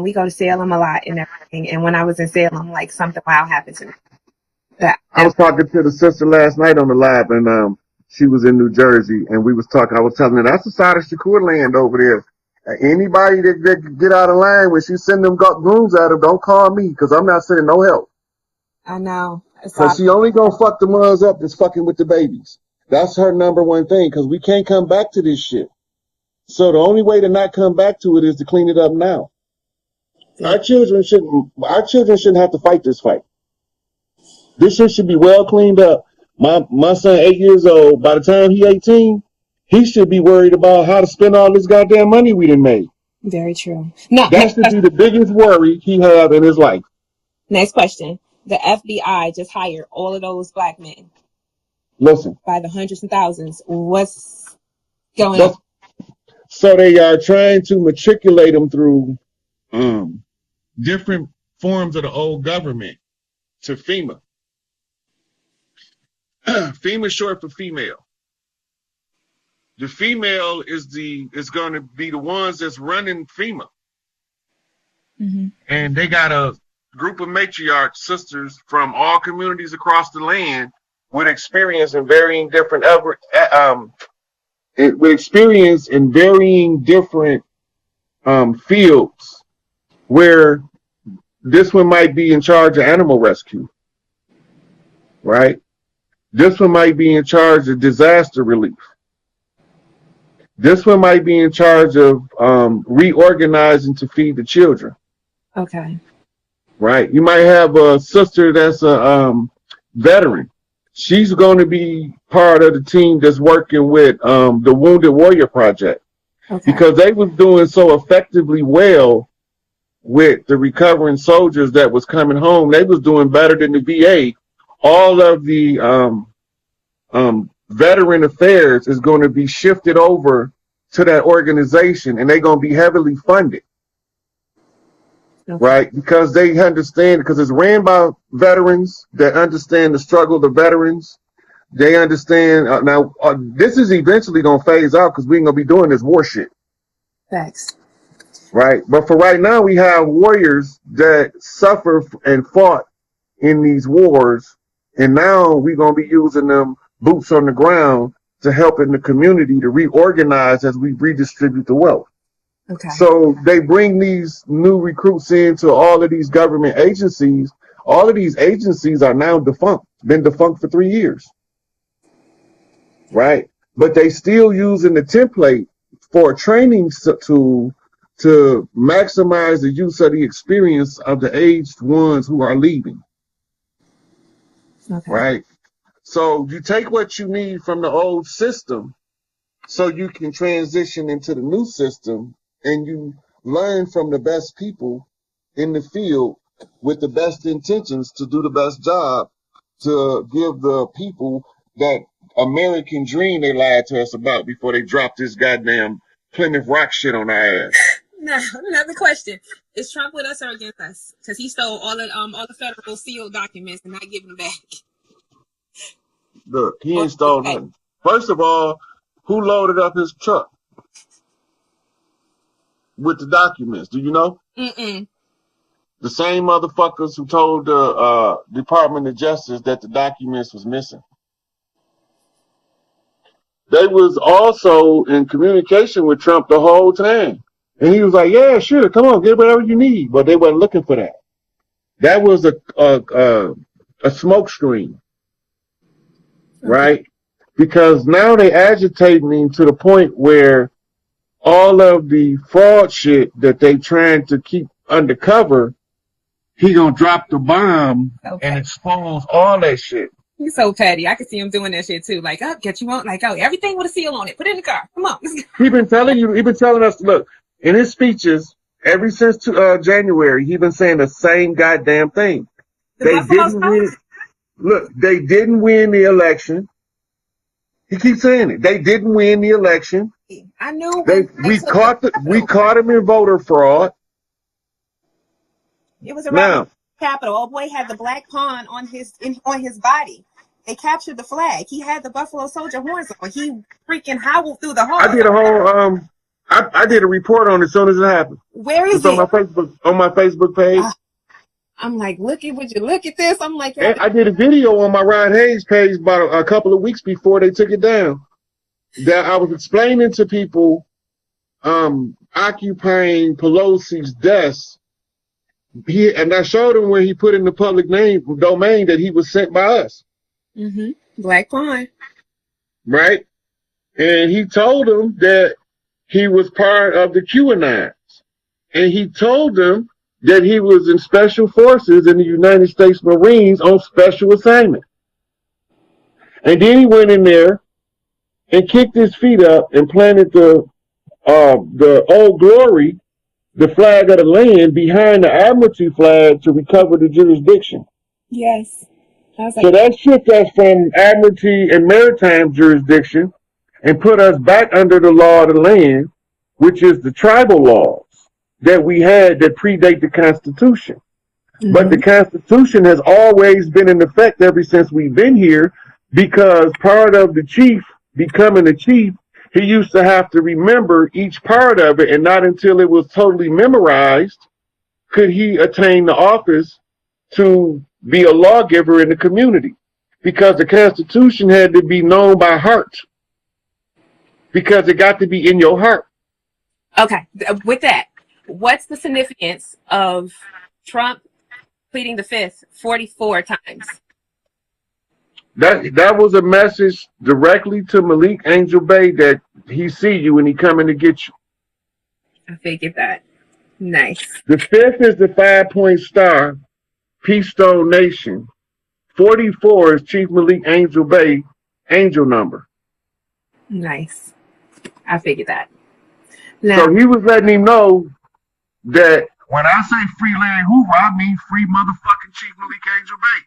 We go to Salem a lot and everything. And when I was in Salem, like something wild happened to me. I was talking to the sister last night on the live, and she was in New Jersey, and we was talking. I was telling her that's the side of Shakur land over there. Anybody that get out of line when she send them goons at her, don't call me because I'm not sending no help. I know. Because she only gonna fuck the mothers up that's fucking with the babies. That's her number one thing. Because we can't come back to this shit. So the only way to not come back to it is to clean it up now. Yeah. Our children shouldn't have to fight this fight. This shit should be well cleaned up. My son, 8 years old, by the time he 18, he should be worried about how to spend all this goddamn money we done made. Very true. No, that should be the biggest worry he have in his life. Next question. The FBI just hired all of those black men. Listen. By the hundreds and thousands. What's going on? So they are trying to matriculate them through different forms of the old government to FEMA. FEMA is short for female. The female is going to be the ones that's running FEMA. Mm-hmm. And they got a group of matriarch sisters from all communities across the land with experience in varying different fields, where this one might be in charge of animal rescue, right? This one might be in charge of disaster relief. This one might be in charge of reorganizing to feed the children. Okay. Right. You might have a sister that's a veteran. She's going to be part of the team that's working with the Wounded Warrior Project. Okay. Because they was doing so effectively well with the recovering soldiers that was coming home. They was doing better than the VA. All of the veteran affairs is going to be shifted over to that organization, and they're going to be heavily funded. Okay. Right? Because they understand, because it's ran by veterans that understand the struggle of the veterans. They understand. This is eventually going to phase out because we ain't going to be doing this war shit. Thanks. Right? But for right now, we have warriors that suffer and fought in these wars. And now we're going to be using them boots on the ground to help in the community to reorganize as we redistribute the wealth. Okay. So they bring these new recruits into all of these government agencies. All of these agencies are now defunct, been defunct for 3 years. Right? But they still using the template for a training tool to maximize the use of the experience of the aged ones who are leaving. Okay. Right? So you take what you need from the old system so you can transition into the new system, and you learn from the best people in the field with the best intentions to do the best job to give the people that American dream they lied to us about before they dropped this goddamn Plymouth Rock shit on our ass. Now, another question. Is Trump with us or against us? Because he stole all the federal sealed documents and not giving them back. Look, he ain't stole nothing. First of all, who loaded up his truck with the documents? Do you know? Mm-mm. The same motherfuckers who told the Department of Justice that the documents was missing. They was also in communication with Trump the whole time. And he was like, yeah, sure, come on, get whatever you need. But they wasn't looking for that. That was a smoke screen. Right? Because now they agitating him to the point where all of the fraud shit that they trying to keep undercover, he gonna drop the bomb and expose all that shit. He's so petty. I can see him doing that shit too. Like, oh, get you on, like, oh, everything with a seal on it. Put it in the car. Come on. He been telling us, look, in his speeches, ever since January, he been saying the same goddamn thing. They didn't win the election. He keeps saying it. They didn't win the election. I knew. We caught him in voter fraud. It was around the Capitol. Oh boy had the black pawn on his body. They captured the flag. He had the Buffalo Soldier horns on. He freaking howled through the hall. I I did a report on it as soon as it happened. Where is It's on it? my Facebook page. I'm like, would you look at this? I'm like, And I did a video on my Rod Hayes page about a couple of weeks before they took it down. That I was explaining to people occupying Pelosi's desk. And I showed him where he put in the public domain that he was sent by us. Black Pawn. Right? And he told them that he was part of the QAnons. And he told them that he was in special forces in the United States Marines on special assignment. And then he went in there and kicked his feet up and planted the Old Glory, the flag of the land, behind the Admiralty flag to recover the jurisdiction. Yes. So that shift us from Admiralty and maritime jurisdiction and put us back under the law of the land, which is the tribal laws that we had that predate the Constitution. But the Constitution has always been in effect ever since we've been here, because part of the chief becoming a chief, he used to have to remember each part of it, and not until it was totally memorized could he attain the office to be a lawgiver in the community, because the Constitution had to be known by heart, because it got to be in your heart. Okay, with that, what's the significance of Trump pleading the fifth 44 times? That was a message directly to Malik Angel Bay that he see you and he coming to get you. I figured that. Nice. The fifth is the 5-point star, Peace Stone Nation. 44 is Chief Malik Angel Bay angel number. Nice. I figured that. Now, so he was letting him know that when I say free Larry Hoover, I mean free motherfucking Chief Malik Angel Bay.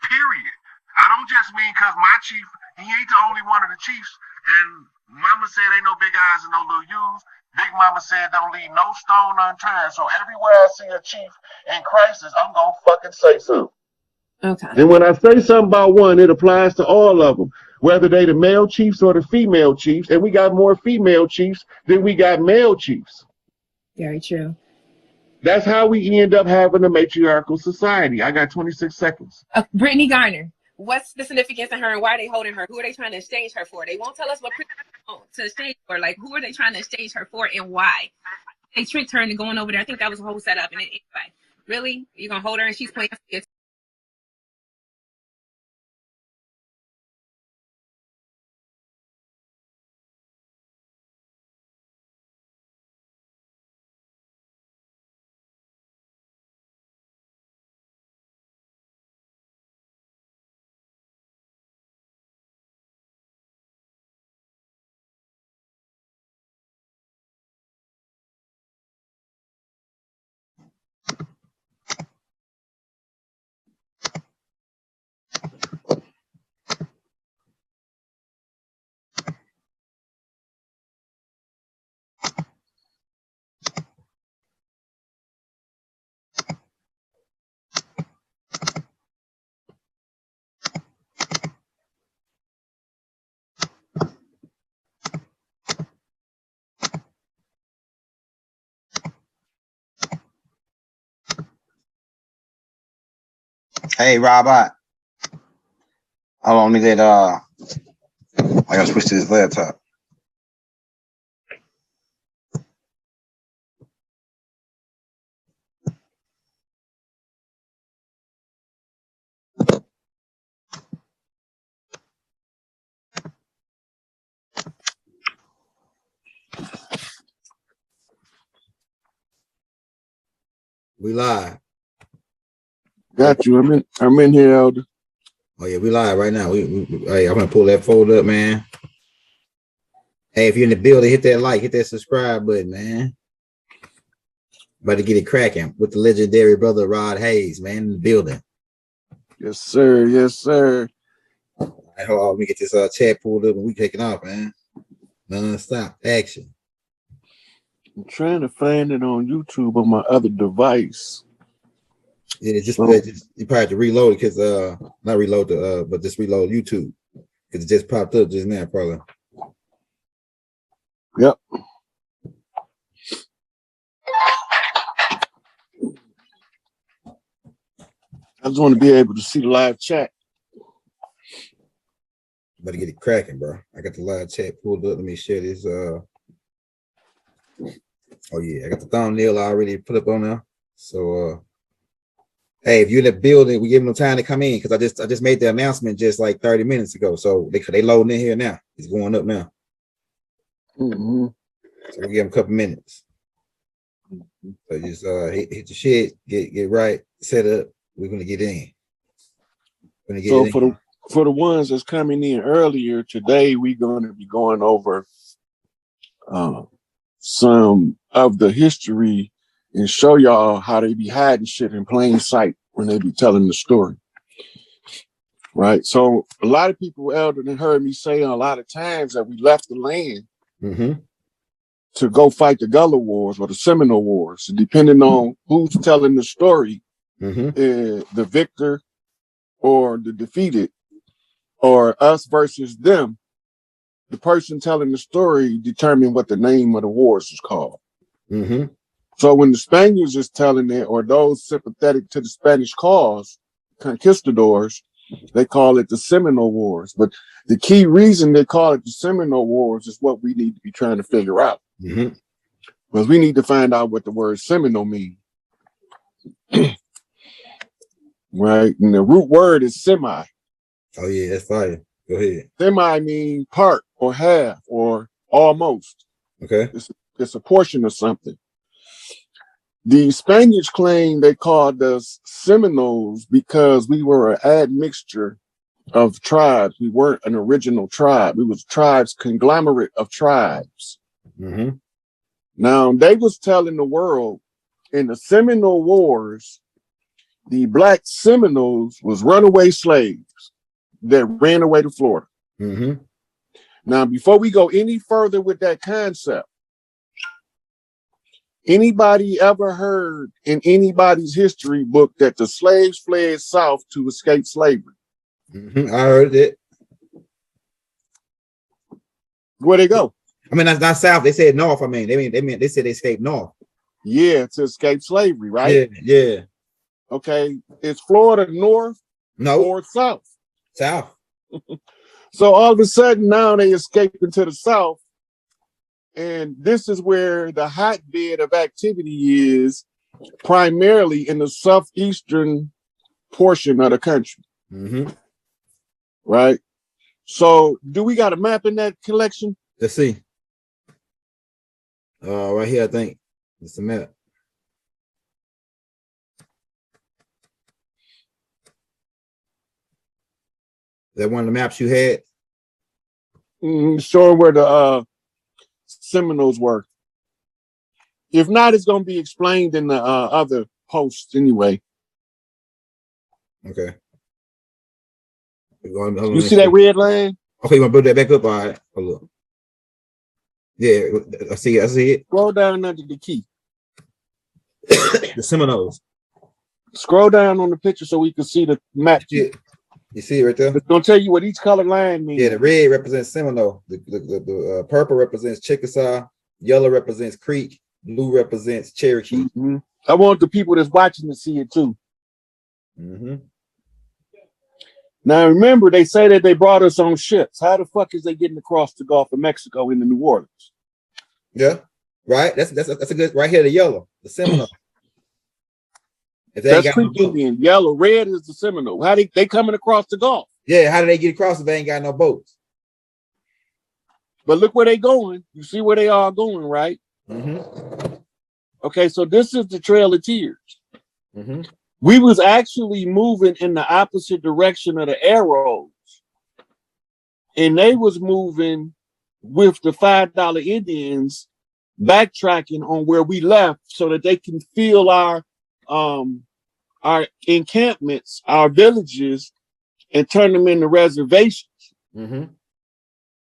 Period. I don't just mean because my chief, he ain't the only one of the chiefs. And Mama said ain't no big eyes and no little U's. Big Mama said don't leave no stone unturned. So everywhere I see a chief in crisis, I'm going to fucking say something. Okay. And when I say something about one, it applies to all of them, whether they the male chiefs or the female chiefs. And we got more female chiefs than we got male chiefs. Very true. That's how we end up having a matriarchal society. I got 26 seconds. Brittany Garner. What's the significance of her and why are they holding her? Who are they trying to exchange her for? They won't tell us what to exchange for. Like, who are they trying to exchange her for and why? They tricked her into going over there. I think that was a whole setup. And anyway, really? You're going to hold her and she's playing it? Hey, Robert. Hold on, let me get I gotta switch to this laptop. We live. Got you. I'm in here, Elder. Oh yeah, we live right now. Hey, I'm gonna pull that folder up, man. Hey, if you're in the building, hit that like, hit that subscribe button, man. About to get it cracking with the legendary brother Rod Hayes, man, in the building. Yes, sir. Yes, sir. All right, hold on, let me get this chat pulled up and we taking off, man. Non-stop action. I'm trying to find it on YouTube on my other device. Yeah, just you probably have to reload it because not reload the but just reload YouTube because it just popped up just now, probably. Yep. I just want to be able to see the live chat. Better get it cracking, bro. I got the live chat pulled up. Let me share this. Oh yeah, I got the thumbnail already put up on there. So hey, if you're in the building, we give them time to come in because I just made the announcement just like 30 minutes ago. So they loading in here now. It's going up now. Mm-hmm. So we give them a couple minutes. So just hit the shit, get right, set up. We're gonna get in. So for the ones that's coming in earlier today, we're going to be going over some of the history and show y'all how they be hiding shit in plain sight when they be telling the story. Right. So a lot of people elder than heard me say a lot of times that we left the land to go fight the Gullah Wars or the Seminole Wars, depending on who's telling the story, the victor or the defeated, or us versus them. The person telling the story determine what the name of the wars is called. So when the Spaniards is telling it, or those sympathetic to the Spanish cause, conquistadors, they call it the Seminole Wars. But the key reason they call it the Seminole Wars is what we need to be trying to figure out. Because we need to find out what the word Seminole means. Right? And the root word is semi. Oh yeah, that's fire. Go ahead. Semi means part or half or almost. Okay. It's a portion of something. The Spaniards claim they called us Seminoles because we were an admixture of tribes. We weren't an original tribe. We was tribes, conglomerate of tribes. Now, they was telling the world in the Seminole Wars, the Black Seminoles was runaway slaves that ran away to Florida. Now, before we go any further with that concept, anybody ever heard in anybody's history book that the slaves fled south to escape slavery? I heard it. Where'd they go? I mean, that's not south. They said north. I mean, they said they escaped north. Yeah, to escape slavery, right? Yeah. Okay, is Florida north? No. Or south? South. So all of a sudden now they escaped into the south. And this is where the hotbed of activity is, primarily in the southeastern portion of the country. Right? So do we got a map in that collection? Let's see. Right here, I think it's the map. Is that one of the maps you had? Showing where the Seminoles were. If not, it's going to be explained in the other posts anyway. Okay. You see that red line? Okay, you want to build that back up? All right. Hold up. Yeah, I see it. Scroll down under the key. The Seminoles. Scroll down on the picture so we can see the map. You see it right there? It's going to tell you what each color line means. Yeah, the red represents Seminole. The purple represents Chickasaw. Yellow represents Creek. Blue represents Cherokee. I want the people that's watching to see it too. Now remember, they say that they brought us on ships. How the fuck is they getting across the Gulf of Mexico into New Orleans? Yeah, right. That's a good right here. The yellow, the Seminole. That's Creek Indian. Yellow, red is the Seminole. How they coming across the Gulf? Yeah, how do they get across if they ain't got no boats? But look where they going. You see where they are going, right? Okay, so this is the Trail of Tears. We was actually moving in the opposite direction of the arrows. And they was moving with the $5 Indians backtracking on where we left so that they can feel our encampments, our villages, and turn them into reservations.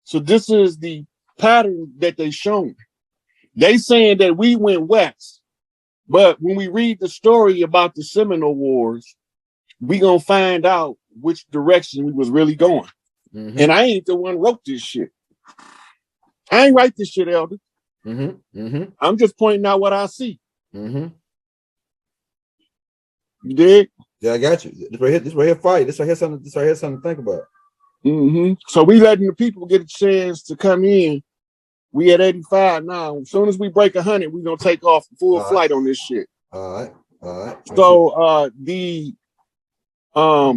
So this is the pattern that they shown. They saying that we went west, but when we read the story about the Seminole Wars, we gonna find out which direction we was really going. And I ain't the one wrote this shit. I ain't write this shit, Elder. I'm just pointing out what I see. You dig? Yeah, I got you. This right here, fight. This right here, something to think about. So we letting the people get a chance to come in. We at 85 now. As soon as we break 100, we're gonna take off full flight on this shit. All right. So the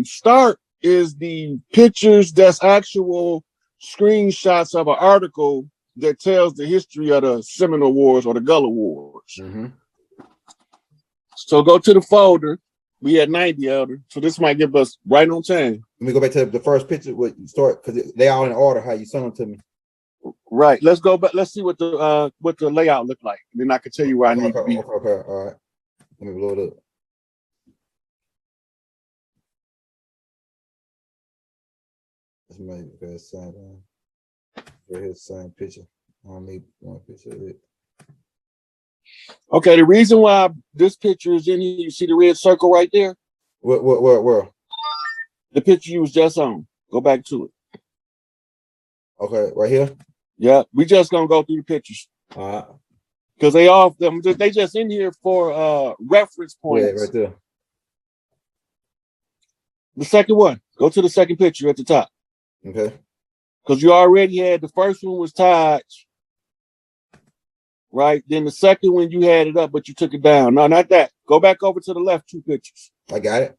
start is the pictures that's actual screenshots of an article that tells the history of the Seminole Wars or the Gullah Wars. So go to the folder. We at 90, Elder. So this might give us right on time. Let me go back to the first picture. What you start, because they all in order how you sent them to me. Right. Let's go back. Let's see what the layout look like. Then I can tell you where I need to be. Okay. All right. Let me blow it up. Let's make the same. Right here, same picture. I don't need one picture of it. Okay, the reason why this picture is in here, you see the red circle right there? Where? The picture you was just on. Go back to it. Okay, right here? Yeah, we just gonna go through the pictures. All right. Because they just in here for reference points. Yeah, right there. The second one. Go to the second picture at the top. Okay. Because you already had the first one was tied. Right? Then the second one you had it up, but you took it down. No, not that. Go back over to the left 2 pictures. I got it.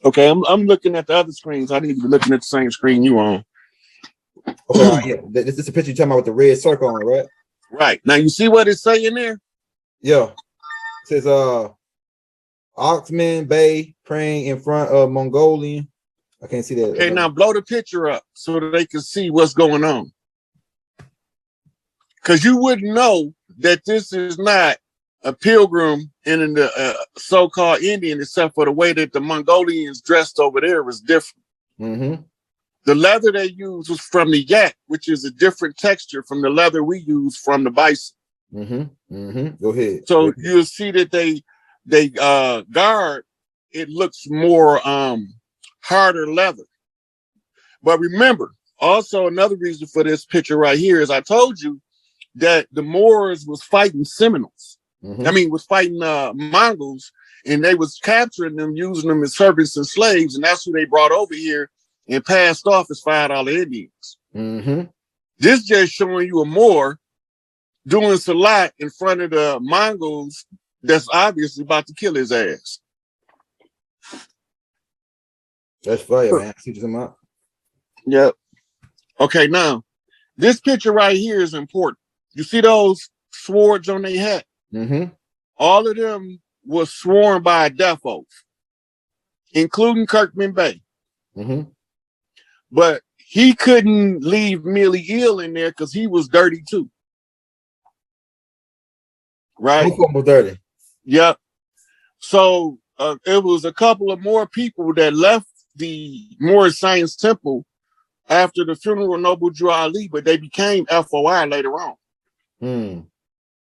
Okay, I'm looking at the other screens. I need to be looking at the same screen you on. Okay, yeah. This is a picture you're talking about with the red circle on it, right? Right. Now you see what it's saying there? Yeah. It says Oxman Bay praying in front of Mongolian. I can't see that. Okay, now blow the picture up so that they can see what's going on. Because you wouldn't know that this is not a pilgrim and the so-called Indian, except for the way that the Mongolians dressed over there was different. The leather they used was from the yak, which is a different texture from the leather we use from the bison. Go ahead. So you'll see that they guard, it looks more harder leather. But remember, also another reason for this picture right here is I told you that the Moors was fighting Seminoles. Was fighting Mongols, and they was capturing them, using them as servants and slaves, and that's who they brought over here and passed off as $5 Indians. This just showing you a Moor doing Salat in front of the Mongols that's obviously about to kill his ass. That's fire, man. See them up. Yep. Okay, now this picture right here is important. You see those swords on their hat? All of them was sworn by a death oath, including Kirkman Bay. But he couldn't leave Millie Ill in there because he was dirty too. Right? Was dirty. Yep. So it was a couple of more people that left the Moorish Science Temple after the funeral of Noble Drew Ali, but they became FOI later on.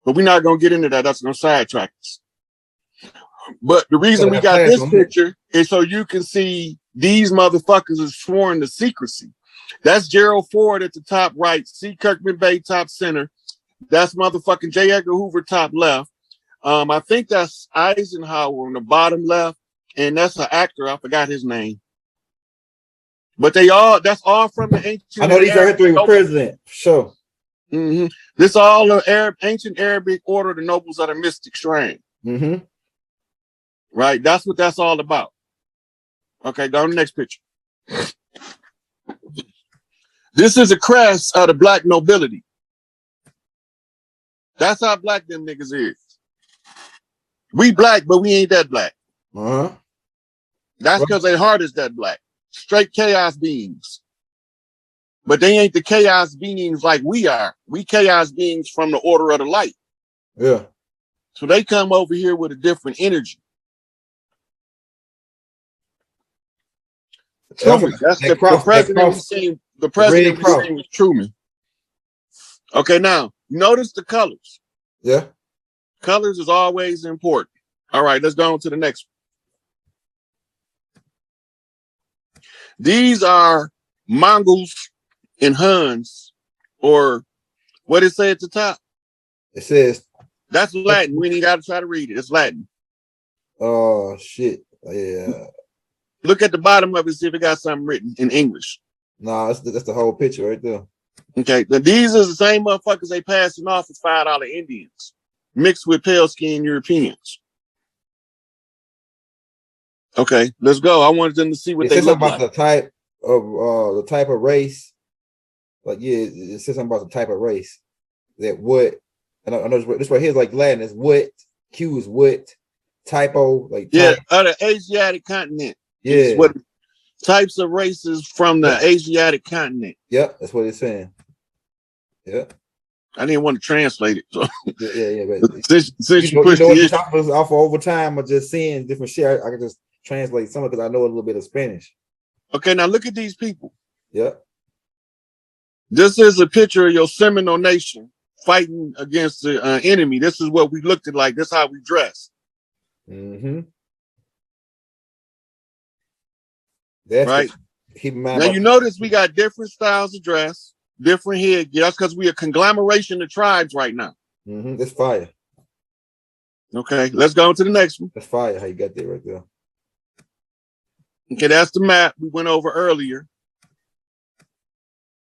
But we're not going to get into that. That's going to sidetrack us. But the reason we got this picture is so you can see these motherfuckers are sworn to secrecy. That's Gerald Ford at the top right. C. Kirkman Bay top center. That's motherfucking J. Edgar Hoover top left. I think that's Eisenhower on the bottom left. And that's an actor. I forgot his name. But that's all from the ancient. I know these are three president. Sure. This all the ancient Arabic order of the nobles of the mystic shrine. Right. That's what that's all about. Okay, go on the next picture. This is a crest of the black nobility. That's how black them niggas is. We black, but we ain't that black. That's because their heart is that black. Straight chaos beings. But they ain't the chaos beings like we are. We chaos beings from the order of the light. Yeah. So they come over here with a different energy. Truman, that's the president. The president was Truman. Okay, now notice the colors. Yeah. Colors is always important. All right, let's go on to the next one. These are Mongols and Huns, or what it say at the top? It says That's Latin. We ain't got to try to read it. It's Latin. Oh shit. Yeah. Look at the bottom of it, see if it got something written in English. No, that's the whole picture right there. Okay, now these are the same motherfuckers they passing off as $5 Indians mixed with pale skinned Europeans. Okay, let's go. I wanted them to see what It they says look something about like. the type of race. Like yeah, it says something about the type of race. That what and I know this right here is like Latin. Is what Q is what typo like Yeah, type. the Asiatic continent. Yeah. Is what types of races from the Asiatic continent. Yep, that's what it's saying. Yeah. I didn't want to translate it. So Yeah. But since you pushed know the what issue. you're talking about off over time of just seeing different shit. I can just translate some of it because I know a little bit of Spanish. Okay, now look at these people. Yeah. This is a picture of your Seminole Nation fighting against the enemy. This is what we looked at like. This is how we dress. Mm-hmm. That's right. Keep in mind. Now you notice we got different styles of dress, different headgear. That's because we a conglomeration of tribes right now. Mm-hmm. That's fire. Okay, let's go to the next one. That's fire. How you got that right there? Okay, that's the map we went over earlier.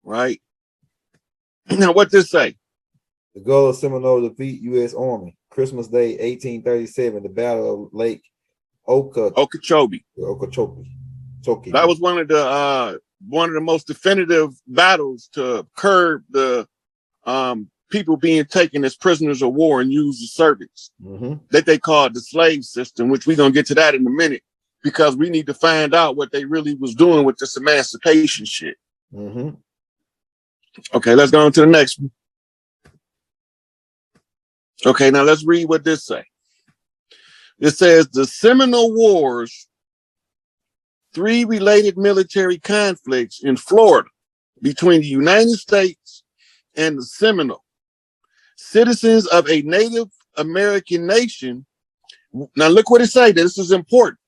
Right. Now, what this say? The goal of Seminole to defeat U.S. Army. Christmas Day, 1837. The Battle of Lake Okeechobee. That was one of the most definitive battles to curb the people being taken as prisoners of war and used as servants. That they called the slave system, which we're gonna get to that in a minute because we need to find out what they really was doing with this emancipation shit. Okay, let's go on to the next one. Okay, now let's read what this say. It says the Seminole Wars, 3 related military conflicts in Florida between the United States and the Seminole, citizens of a Native American nation. Now look what it say. This is important.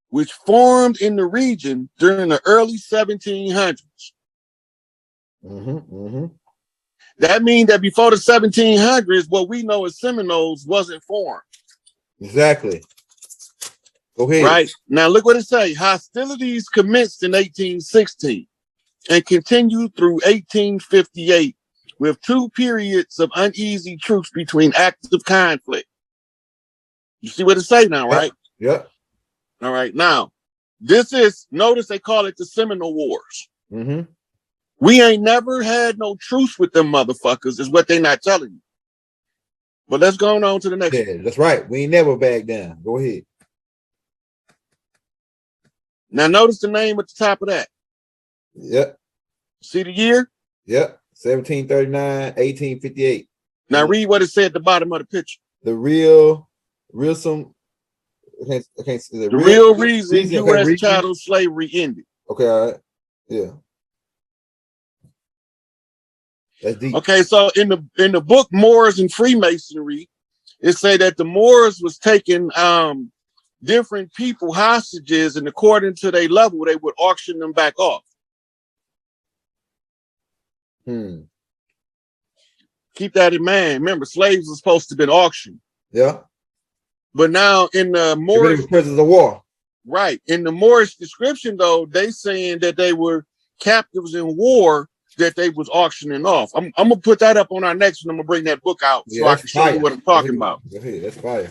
Which formed in the region during the early 1700s. That means that before the 1700s, what we know as Seminoles wasn't formed. Exactly. Go ahead. Right. Now look what it say. Hostilities commenced in 1816 and continued through 1858 with 2 periods of uneasy truce between active conflict. You see what it say now, right? Yeah. All right. Now, this is, notice they call it the Seminole Wars. We ain't never had no truce with them motherfuckers, is what they not telling you. But let's go on to the next one. That's right. We ain't never back down. Go ahead. Now, notice the name at the top of that. Yep. See the year? Yep. 1739, 1858. Now, read what it said at the bottom of the picture. The real reason U.S. chattel slavery ended. Okay, all right. Yeah. That's deep. Okay, so in the book Moors and Freemasonry, it said that the Moors was taking different people hostages, and according to their level, they would auction them back off. Keep that in mind. Remember, slaves were supposed to have been auctioned. Yeah. But now in the Moorish prisoners of war. Right. In the Moorish description, though, they saying that they were captives in war that they was auctioning off. I'm gonna put that up on our next one. I'm gonna bring that book out so I can show you what I'm talking about. That's fire.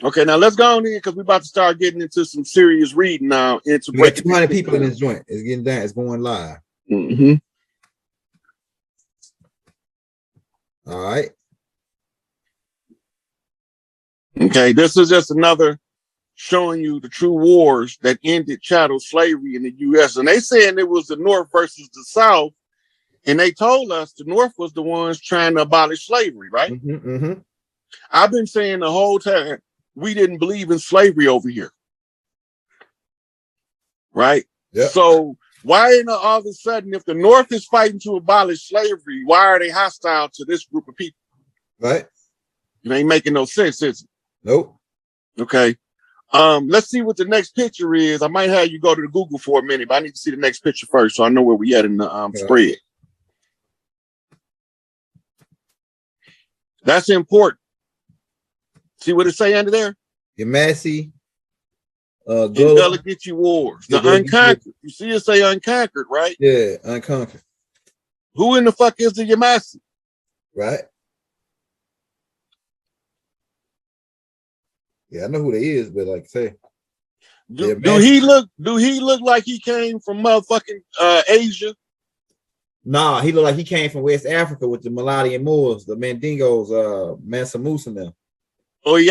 Okay, now let's go on here because we're about to start getting into some serious reading now. Into we got 200 people in this joint. It's getting down. It's going live. All right. Okay, this is just another showing you the true wars that ended chattel slavery in the U.S. And they saying it was the North versus the South. And they told us the North was the ones trying to abolish slavery, right? I've been saying the whole time, we didn't believe in slavery over here. Right? Yep. So why all of a sudden, if the North is fighting to abolish slavery, why are they hostile to this group of people? Right. It ain't making no sense, is it? Nope. Okay. Let's see what the next picture is. I might have you go to the Google for a minute, but I need to see the next picture first so I know where we at in the spread. That's important. See what it say under there? Yamasi, Gullah Geechee Wars. The Unconquered. You see it say Unconquered, right? Yeah, Unconquered. Who in the fuck is the Yamasi? Right. Yeah, I know who they is, but like say, do he look like he came from motherfucking Asia? Nah, he look like he came from West Africa with the Maladian Moors, the Mandingos, Mansa Musa now. Or he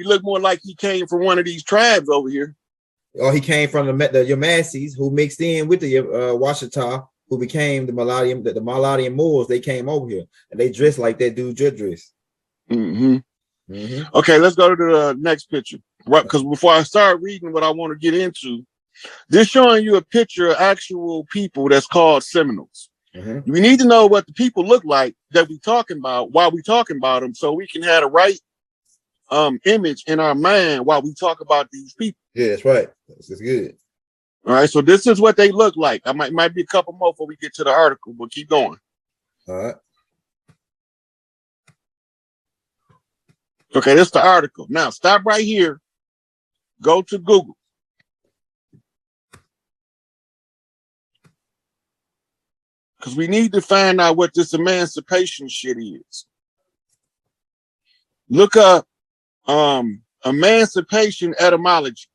look more like he came from one of these tribes over here. Or he came from the Yamasis, who mixed in with the Washita, who became the Maladian Moors. They came over here and they dressed like that dude just dressed. Okay, let's go to the next picture. Right, because before I start reading what I want to get into, this showing you a picture of actual people that's called Seminoles. We need to know what the people look like that we talking about while we talking about them, so we can have the right image in our mind while we talk about these people. Yeah, that's right. This is good. All right, so this is what they look like. I might be a couple more before we get to the article, but keep going. All right. Okay, this is the article. Now stop right here. Go to Google. Because we need to find out what this emancipation shit is. Look up emancipation etymology.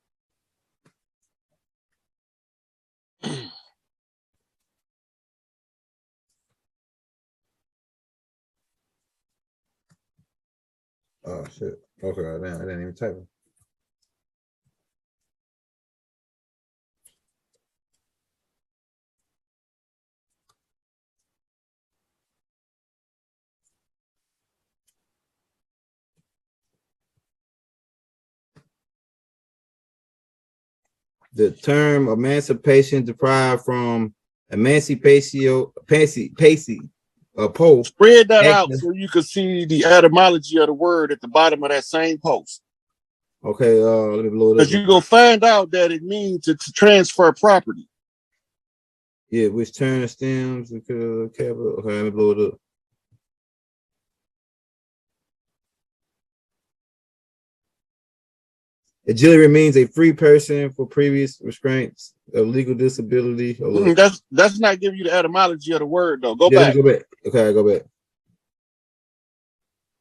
Oh shit. Okay, man, I didn't even type it. The term emancipation derived from emancipatio post. Spread that out so you can see the etymology of the word at the bottom of that same post. Okay, let me blow it up. Because you're gonna find out that it means to transfer property. Yeah, which term stems capital. Okay, let me blow it up. Auxiliary means a free person for previous restraints of legal disability. That's not giving you the etymology of the word though. Go back. Go back. Okay, I go back.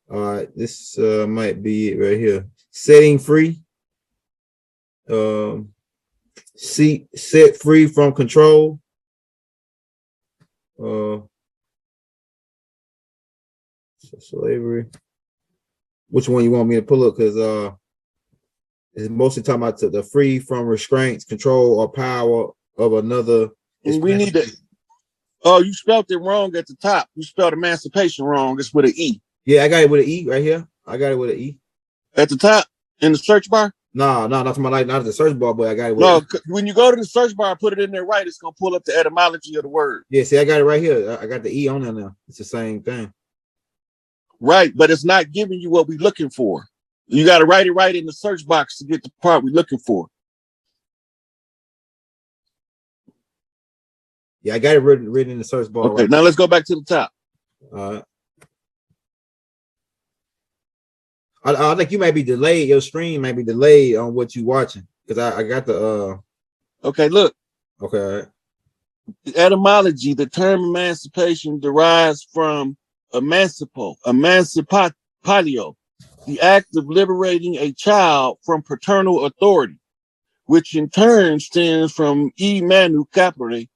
All right, this might be it right here. Setting free. Set free from control. Slavery. Which one you want me to pull up? Because it's mostly talking about the free from restraints, control, or power of another. We need to. Oh, you spelled it wrong at the top. You spelled emancipation wrong. It's with an E. Yeah, I got it with an E right here. I got it with an E. At the top in the search bar? No, not to my life, not the search bar, but I got it with when you go to the search bar, put it in there right, it's gonna pull up the etymology of the word. Yeah, see, I got it right here. I got the E on there now. It's the same thing. Right, but it's not giving you what we're looking for. You got to write it right in the search box to get the part we're looking for. Yeah, I got it written in the search bar. Okay, right. Now let's go back to the top. I think you might be delayed. Your stream might be delayed on what you watching because I got the. Okay, look. Okay. The etymology, the term emancipation derives from emancipatio, the act of liberating a child from paternal authority, which in turn stems from manu capere,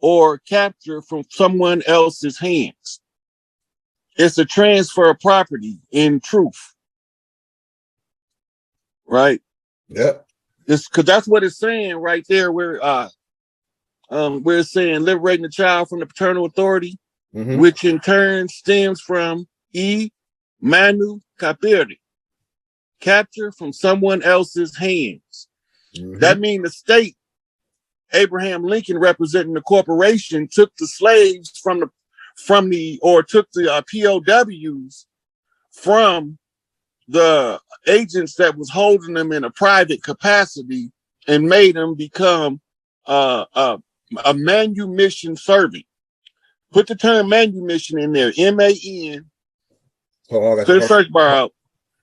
or capture from someone else's hands. It's a transfer of property in truth. Right? Yep. It's because that's what it's saying right there, where it's saying liberating the child from the paternal authority, which in turn stems from manu capere, capture from someone else's hands. That means the state, Abraham Lincoln representing the corporation, took the slaves took the POWs from the agents that was holding them in a private capacity and made them become a manumission servant. Put the term manumission in there, MAN. Put the search bar out.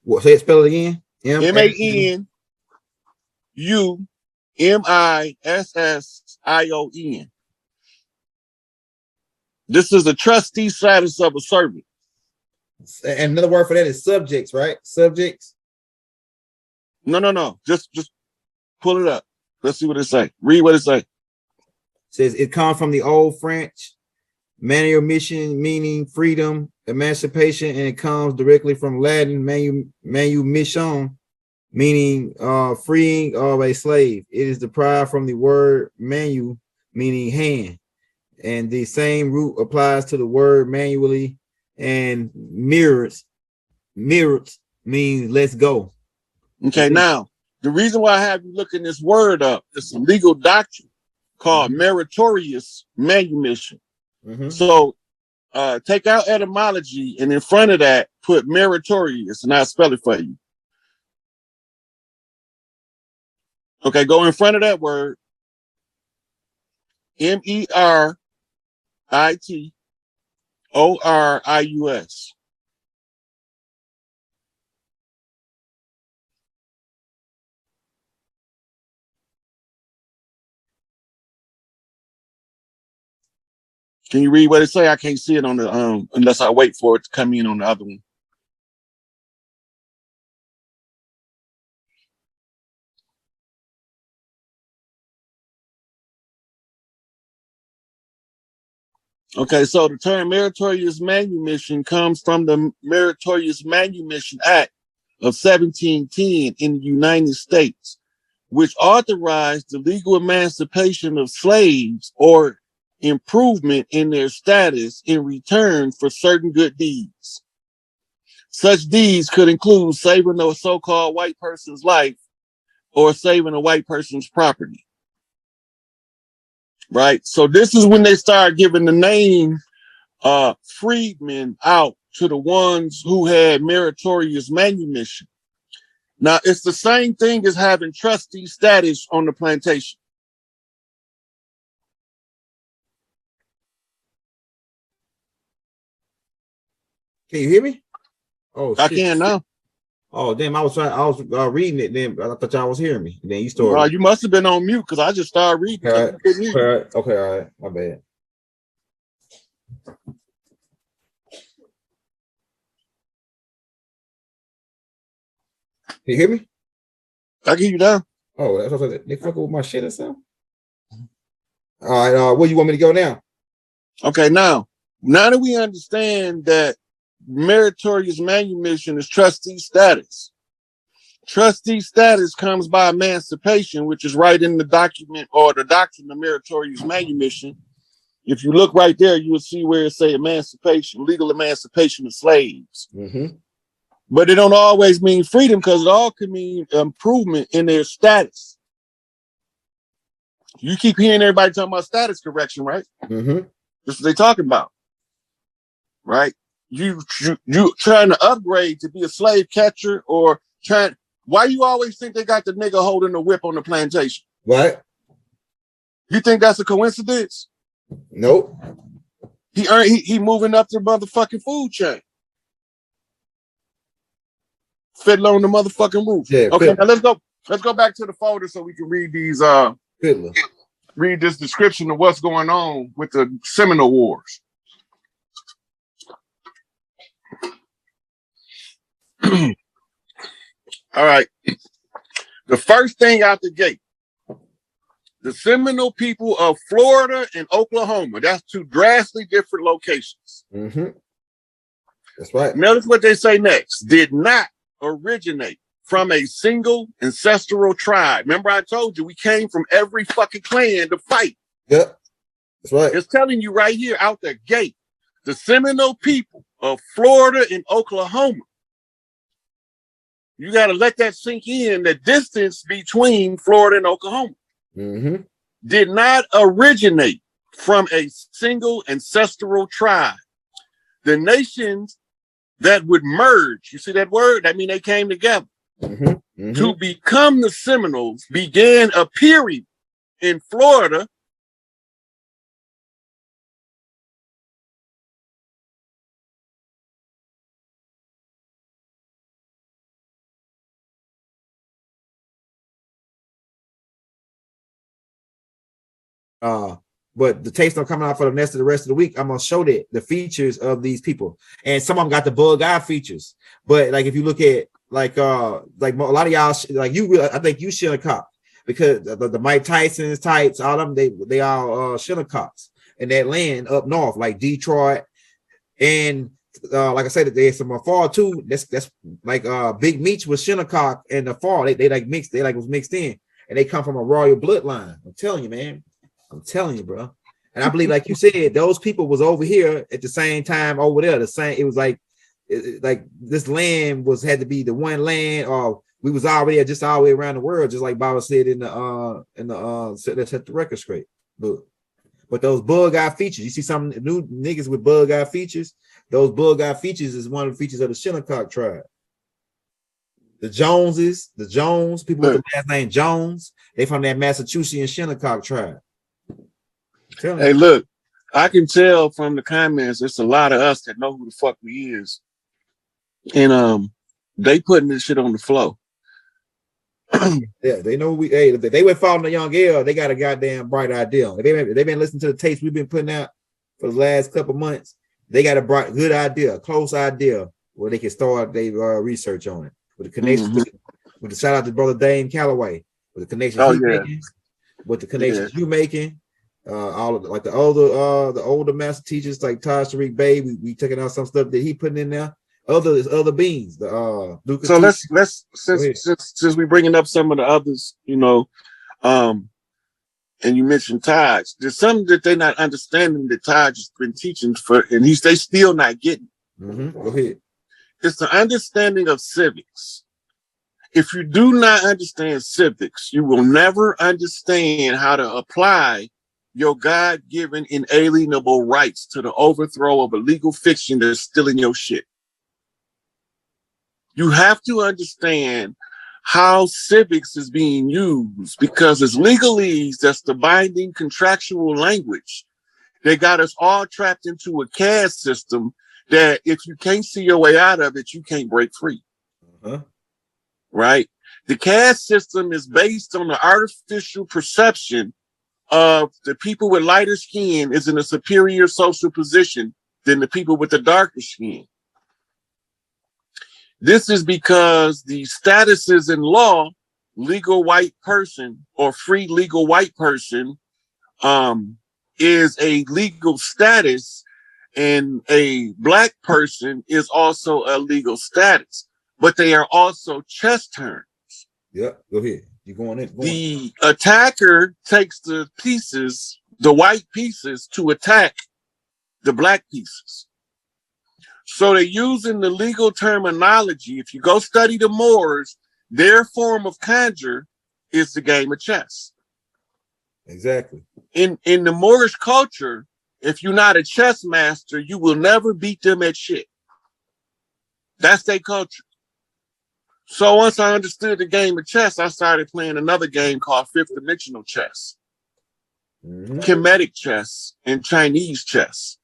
What? Say it. Spell it again. MANUMISSION. This is the trustee status of a servant. And another word for that is subjects, right? Subjects. No. Just pull it up. Let's see what it say. Read what it say. It says it comes from the old French manumission, meaning freedom, emancipation, and it comes directly from Latin manumission, meaning freeing of a slave. It is derived from the word manu, meaning hand, and the same root applies to the word manually. And mirrors means let's go. Okay, now the reason why I have you looking this word up is a legal doctrine called meritorious manumission. So take out etymology and in front of that put meritorious, and I'll spell it for you. Okay, go in front of that word. MERITORIUS. Can you read what it say? I can't see it on the unless I wait for it to come in on the other one. Okay, so the term meritorious manumission comes from the Meritorious Manumission Act of 1710 in the United States, which authorized the legal emancipation of slaves or improvement in their status in return for certain good deeds. Such deeds could include saving a so-called white person's life or saving a white person's property. Right? So this is when they start giving the name freedmen out to the ones who had meritorious manumission. Now, it's the same thing as having trustee status on the plantation. Can you hear me? Oh, I shit. can now. Oh, damn! I was reading it. Then I thought y'all was hearing me. Then you started. You must have been on mute because I just started reading. All right. Okay. All right. My bad. Can you hear me? I get you down. Oh, that's what I said. They fucking with my shit or something. All right. Where you want me to go now? Okay. Now that we understand that meritorious manumission is trustee status. Trustee status comes by emancipation, which is right in the document or the doctrine of meritorious manumission. If you look right there, you will see where it say emancipation, legal emancipation of slaves. But it don't always mean freedom because it all can mean improvement in their status. You keep hearing everybody talking about status correction, right? That's what they talking about, right? You trying to upgrade to be a slave catcher or trying. Why you always think they got the nigga holding the whip on the plantation? What? You think that's a coincidence? Nope. He moving up the motherfucking food chain. Fiddler on the motherfucking roof. Yeah, okay, Fiddler. Now let's go back to the folder so we can read these Fiddler. Read this description of what's going on with the Seminole Wars. All right. The first thing out the gate, the Seminole people of Florida and Oklahoma. That's two drastically different locations. That's right. Notice what they say next. Did not originate from a single ancestral tribe. Remember I told you we came from every fucking clan to fight. Yep. That's right. It's telling you right here out the gate. The Seminole people of Florida and Oklahoma. You got to let that sink in, the distance between Florida and Oklahoma. Did not originate from a single ancestral tribe. The nations that would merge, you see that word? That means they came together. To become the Seminoles began appearing in Florida But the tapes don't come out for the rest of the week. I'm gonna show that the features of these people, and some of them got the bug eye features. But like if you look at like a lot of y'all like you, I think you Shinnecock because the Mike Tyson's types, all of them they all Shinnecocks in that land up north, like Detroit, and like I said, there's some fall too. That's like Big Meech was Shinnecock in the fall. They like mixed, they like was mixed in, and they come from a royal bloodline. I'm telling you, man. I'm telling you, bro. And I believe, like you said, those people was over here at the same time over there. The same, it was like this land had to be the one land, or we was already just all the way around the world, just like Baba said in the let's set the record straight. But those bug eye features, you see some new niggas with bug eye features. Those bug eye features is one of the features of the Shinnecock tribe. The Jones, people with the last name Jones, they from that Massachusetts Shinnecock tribe. Hey, look, I can tell from the comments, it's a lot of us that know who the fuck we is. And they putting this shit on the flow. Yeah, they know we. Hey, they went following the young girl. They got a goddamn bright idea. They've been listening to the tapes we've been putting out for the last couple months. They got a good idea, a close idea where they can start their research on it with the connection. With the shout out to brother Dame Calloway with the connections making, with the connections you making. All of like the older master teachers like Taj Tariq Bey, we taking out some stuff that he putting in there. Other beings. So let's since we bringing up some of the others, you know, and you mentioned Taj. There's something that they're not understanding that Taj has been teaching for, and they still not getting. Go ahead. It's the understanding of civics. If you do not understand civics, you will never understand how to apply your God-given inalienable rights to the overthrow of a legal fiction that's stealing your shit. You have to understand how civics is being used, because as legalese, that's the binding contractual language. They got us all trapped into a caste system that if you can't see your way out of it, you can't break free. Right? The caste system is based on the artificial perception of the people with lighter skin is in a superior social position than the people with the darker skin. This is because the statuses in law, legal white person or free legal white person, is a legal status, and a black person is also a legal status, but they are also chess turns. Yeah, go ahead. You going in? The attacker takes the pieces, the white pieces, to attack the black pieces. So they're using the legal terminology. If you go study the Moors, their form of conjure is the game of chess. Exactly. In the Moorish culture, if you're not a chess master, you will never beat them at shit. That's their culture. So once I understood the game of chess, I started playing another game called fifth dimensional chess, Kemetic chess, and Chinese chess.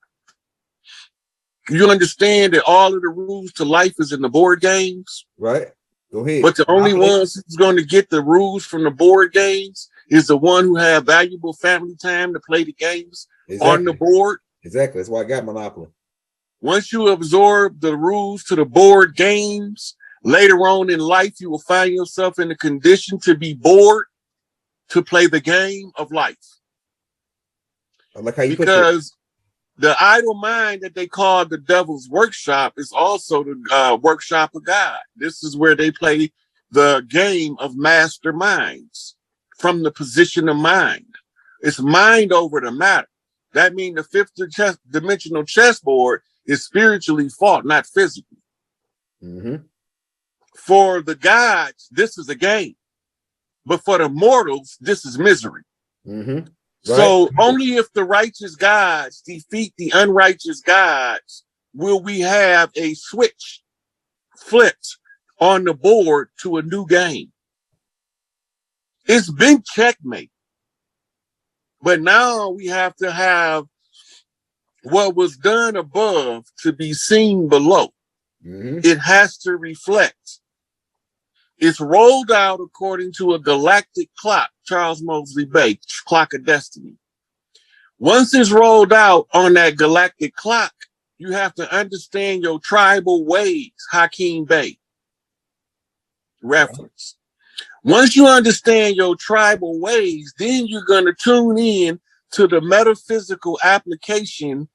You understand that all of the rules to life is in the board games? Right. Go ahead. But the only ones who's going to get the rules from the board games is the one who have valuable family time to play the games on the board. Exactly. That's why I got Monopoly. Once you absorb the rules to the board games, later on in life, you will find yourself in a condition to be bored to play the game of life. I like how you because the idle mind that they call the devil's workshop is also the workshop of God. This is where they play the game of masterminds from the position of mind. It's mind over the matter. That means the fifth dimensional chessboard is spiritually fought, not physically. For the gods, this is a game. But for the mortals, this is misery. Right. So only if the righteous gods defeat the unrighteous gods will we have a switch flipped on the board to a new game. It's been checkmate. But now we have to have what was done above to be seen below. It has to reflect. It's rolled out according to a galactic clock, Charles Mosley Bay, clock of destiny. Once it's rolled out on that galactic clock, you have to understand your tribal ways, Hakeem Bey reference. Once you understand your tribal ways, then you're going to tune in to the metaphysical application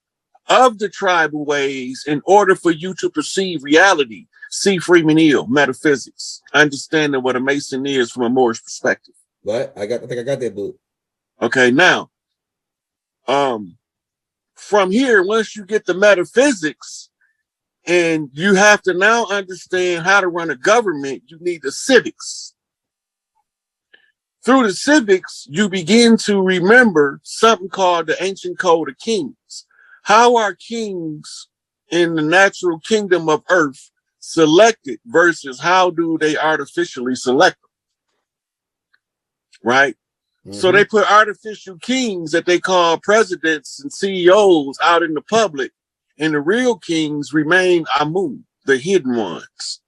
of the tribal ways in order for you to perceive reality. C. Freeman Hill, Metaphysics, understanding what a Mason is from a Moorish perspective. What? I think I got that book. Okay, now, from here, once you get the metaphysics, and you have to now understand how to run a government, you need the civics. Through the civics, you begin to remember something called the ancient code of kings. How are kings in the natural kingdom of earth selected versus how do they artificially select them? Right? So they put artificial kings that they call presidents and CEOs out in the public, and the real kings remain Amun, the hidden ones.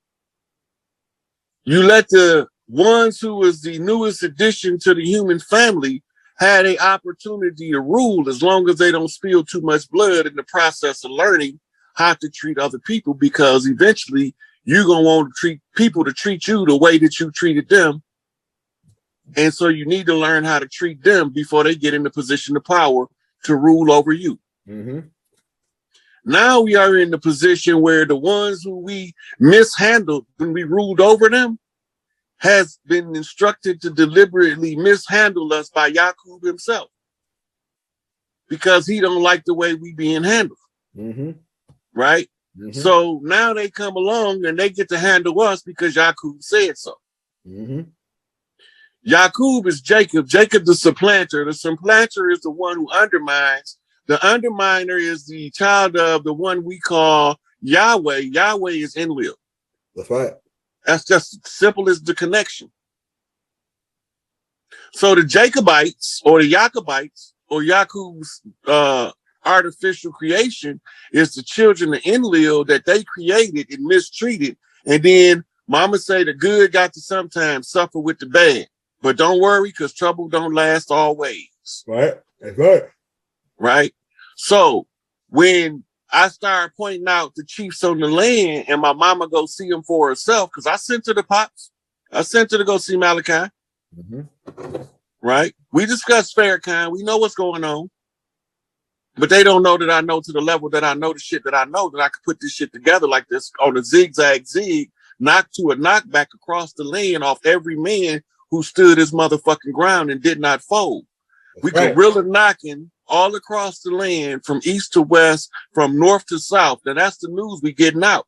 You let the ones who was the newest addition to the human family had an opportunity to rule as long as they don't spill too much blood in the process of learning how to treat other people, because eventually you're going to want to treat people to treat you the way that you treated them. And so you need to learn how to treat them before they get in the position of power to rule over you. Now we are in the position where the ones who we mishandled when we ruled over them has been instructed to deliberately mishandle us by Yakub himself, because he don't like the way we being handled. Right? So now they come along and they get to handle us because Yakub said so. Yakub is Jacob. Jacob the supplanter. The supplanter is the one who undermines. The underminer is the child of the one we call Yahweh. Yahweh is Enlil. That's right. That's just simple as the connection. So the Jacobites or the Jacobites or Yakub's artificial creation is the children of Enlil that they created and mistreated. And then mama say the good got to sometimes suffer with the bad. But don't worry, because trouble don't last always. Right. That's right. Right. So when I started pointing out the chiefs on the land and my mama go see them for herself, because I sent her the pops. I sent her to go see Malachi. Right. We discussed Farrakhan. We know what's going on. But they don't know that I know to the level that I know the shit that I know, that I could put this shit together like this on a zigzag zig, knock to a knockback across the land off every man who stood his motherfucking ground and did not fold. We guerrilla knocking all across the land from east to west, from north to south. Now that's the news we getting out.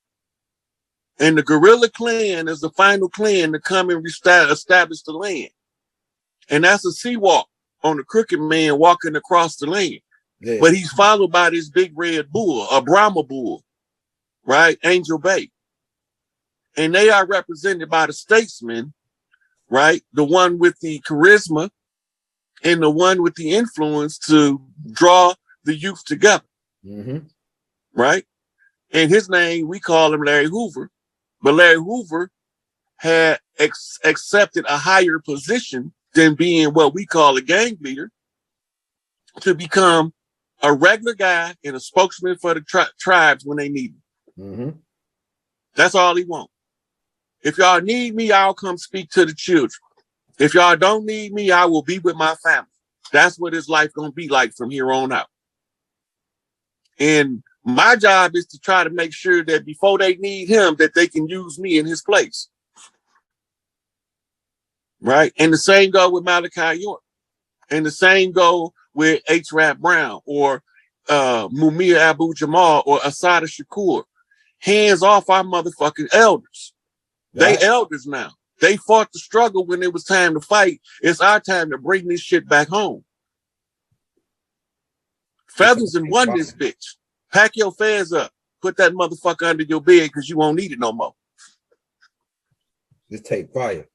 And the guerrilla clan is the final clan to come and establish the land. And that's a sea walk on the crooked man walking across the land. Yeah. But he's followed by this big red bull, a Brahma bull, right? Angel Bay. And they are represented by the statesman, right? The one with the charisma and the one with the influence to draw the youth together. Right? And his name, we call him Larry Hoover. But Larry Hoover had accepted a higher position than being what we call a gang leader, to become a regular guy and a spokesman for the tribes when they need him. That's all he wants. If y'all need me, I'll come speak to the children. If y'all don't need me, I will be with my family. That's what his life gonna be like from here on out. And my job is to try to make sure that before they need him, that they can use me in his place. Right? And the same go with Malachi York. And the same go with H. Rap Brown or Mumia Abu Jamal or Asada Shakur. Hands off our motherfucking elders. They elders now. They fought the struggle when it was time to fight. It's our time to bring this shit back home. Feathers and one this bitch. Pack your fez up. Put that motherfucker under your bed because you won't need it no more. Just take fire.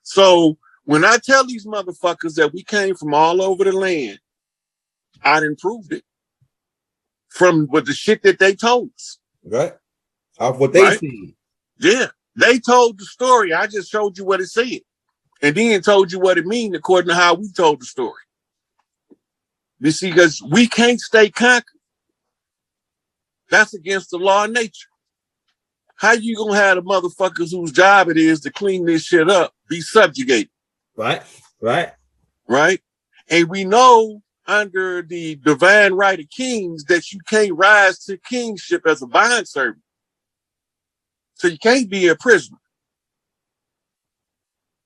So when I tell these motherfuckers that we came from all over the land, I done proved it. From what the shit that they told us. Right. Off what they see. Yeah. They told the story. I just showed you what it said. And then told you what it means according to how we told the story. You see, because we can't stay conquered. That's against the law of nature. How you gonna have the motherfuckers whose job it is to clean this shit up be subjugated? Right. Right? And we know under the divine right of kings that you can't rise to kingship as a bondservant. So you can't be a prisoner.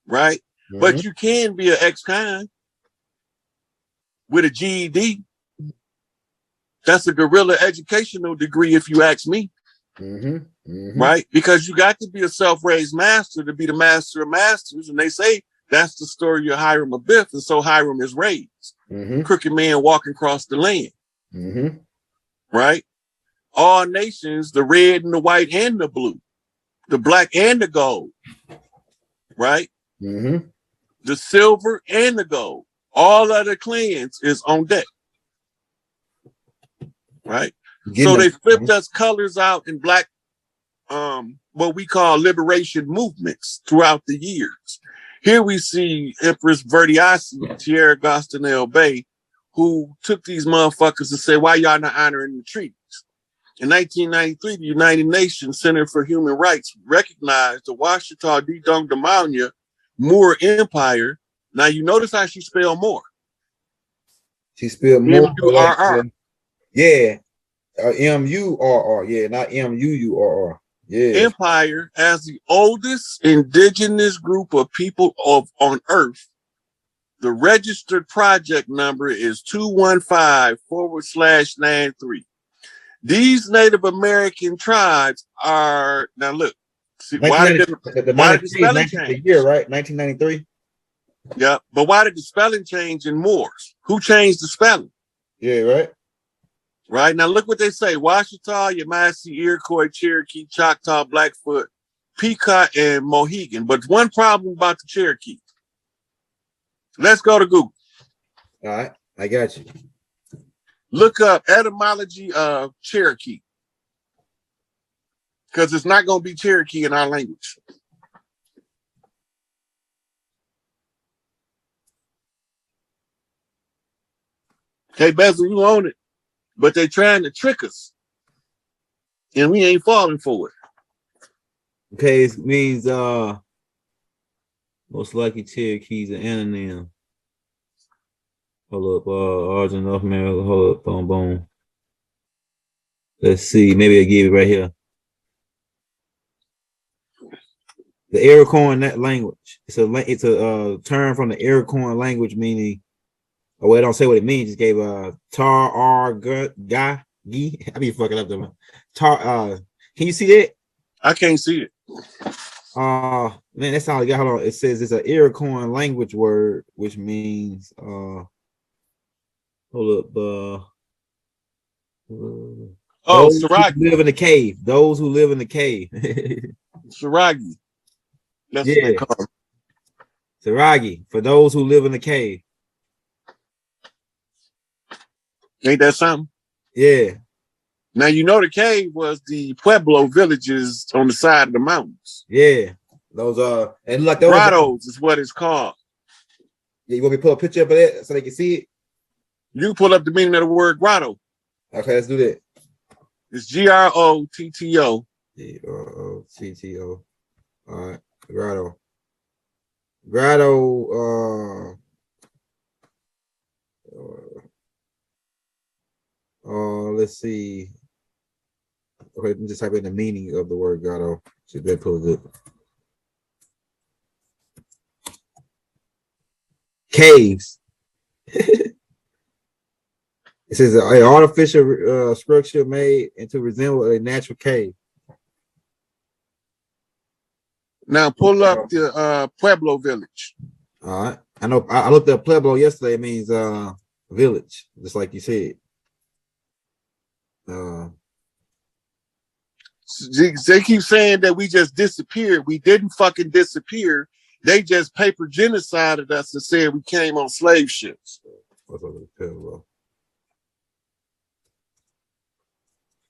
Right? Mm-hmm. But you can be an ex-con with a GED. That's a guerrilla educational degree, if you ask me. Mm-hmm. Mm-hmm. Right? Because you got to be a self-raised master to be the master of masters. And they say that's the story of Hiram Abiff. And so Hiram is raised. Mm-hmm. Crooked man walking across the land. Mm-hmm. Right? All nations, the red and the white and the blue, the black and the gold. Right? Mm-hmm. The silver and the gold. All other clans is on deck. Right? So they flipped us colors out in black, what we call liberation movements throughout the years. Here we see Empress Verdiasi, Tierra Gastonel Bay, who took these motherfuckers and said, why y'all not honoring the treaties? In 1993, the United Nations Center for Human Rights recognized the Washita Dudong Damania Moor Empire. Now you notice how she spelled Moor. She spelled Moor. M-U-R-R. Yeah. M-U-R-R. Yeah, not M-U-U-R-R. Yeah. Empire as the oldest indigenous group of people on Earth. The registered project number is 215/93. These Native American tribes are, now look, see, why did the spelling change? The year, right? 1993. Yeah, but why did the spelling change in Moors? Who changed the spelling? Yeah, right. Right, now look what they say. Washita, Yamasee, Iroquois, Cherokee, Choctaw, Blackfoot, Pequot, and Mohegan. But one problem about the Cherokee. Let's go to Google. All right, I got you. Look up etymology of Cherokee. Because it's not going to be Cherokee in our language. Hey, Bezel, you own it. But they're trying to trick us. And we ain't falling for it. Okay, it means most likely Cherokees and anonym. Hold up, Origin North America, hold up, boom. Let's see, maybe I give it right here. The Iroquois language. It's a term from the Iroquois language meaning, oh, well, it don't say what it means. Just gave tar gi. I be fucking up them. Tar. Can you see that? I can't see it. Man, that's all I got. Hold on. It says it's an Iroquois language word, which means hold up. Saragi. Live in the cave. Those who live in the cave. Saragi. That's what they call them. Saragi, for those who live in the cave. Ain't that something? Yeah. Now, you know the cave was the Pueblo villages on the side of the mountains. Yeah. Those are, and like those grottos is what it's called. Yeah, you want me to pull a picture up of that so they can see it? You can pull up the meaning of the word grotto. Okay, let's do that. It's Grotto. Grotto. All right, grotto. Grotto. Let's see. Okay, let me just type in the meaning of the word grotto. See if that pulls it. Caves. It says an artificial structure made to resemble a natural cave. Now pull up the Pueblo village. All right. I know I looked up Pueblo yesterday. It means village, just like you said. They keep saying that we just disappeared. We didn't fucking disappear. They just paper genocided us and said we came on slave ships. What's over the Pueblo?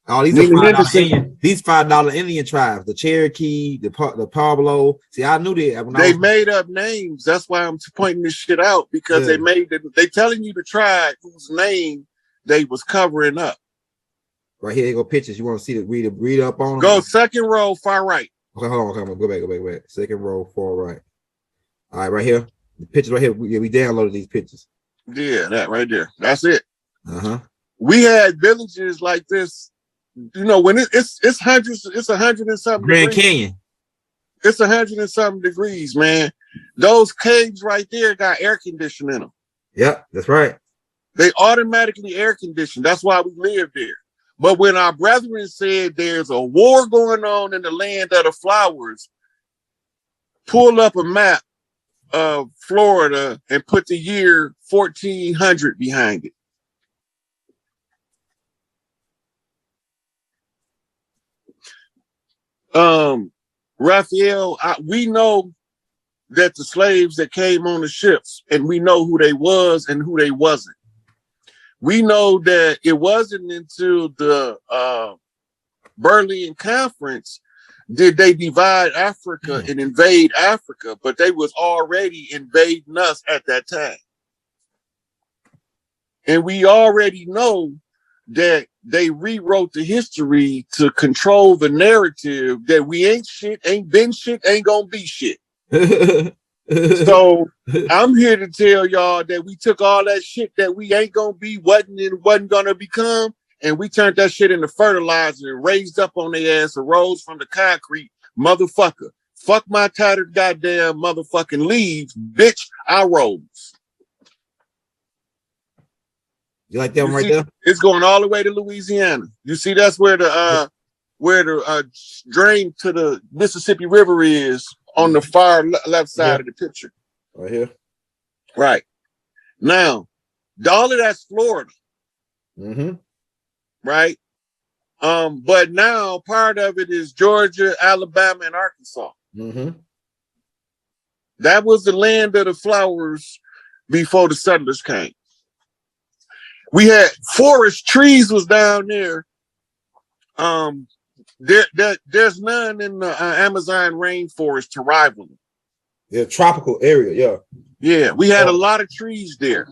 Oh, these are Nina $5 Henderson. Indian. These $5 Indian tribes, the Cherokee, the Pablo. See, I knew that when I They was made up names. That's why I'm pointing this shit out, because Yeah. they telling you the tribe whose name they was covering up. right here. They go pictures. You want to see the read up on them? Go second row, far right. Okay, hold on. Go back. Second row, far right. All right, right here. The pictures right here. We downloaded these pictures. Yeah, that right there. That's it. Uh-huh. We had villages like this. You know, when it's hundreds, it's 100 and something Grand degrees. Canyon. It's 100 and something degrees, man. Those caves right there got air conditioning in them. Yep, that's right. They automatically air conditioned. That's why we live there. But when our brethren said there's a war going on in the land of the flowers, pull up a map of Florida and put the year 1400 behind it. Raphael, we know that the slaves that came on the ships, and we know who they was and who they wasn't. We know that it wasn't until the Berlin Conference did they divide Africa and invade Africa, but they was already invading us at that time. And we already know that they rewrote the history to control the narrative that we ain't shit, ain't been shit, ain't gonna be shit. So I'm here to tell y'all that we took all that shit that we ain't gonna be, wasn't gonna become, and we turned that shit into fertilizer and raised up on their ass, arose from the concrete, motherfucker. Fuck my tattered goddamn motherfucking leaves, bitch. I rose. You like that one right there? It's going all the way to Louisiana. You see, that's where the drain to the Mississippi River is on the far left side of the picture. Right here. Right. Now, all of that's Florida. Mm-hmm. Right. But now part of it is Georgia, Alabama, and Arkansas. Mm-hmm. That was the land of the flowers before the settlers came. We had forest trees was down there. There's none in the Amazon rainforest to rival them. Yeah, tropical area, yeah. Yeah, we had a lot of trees there.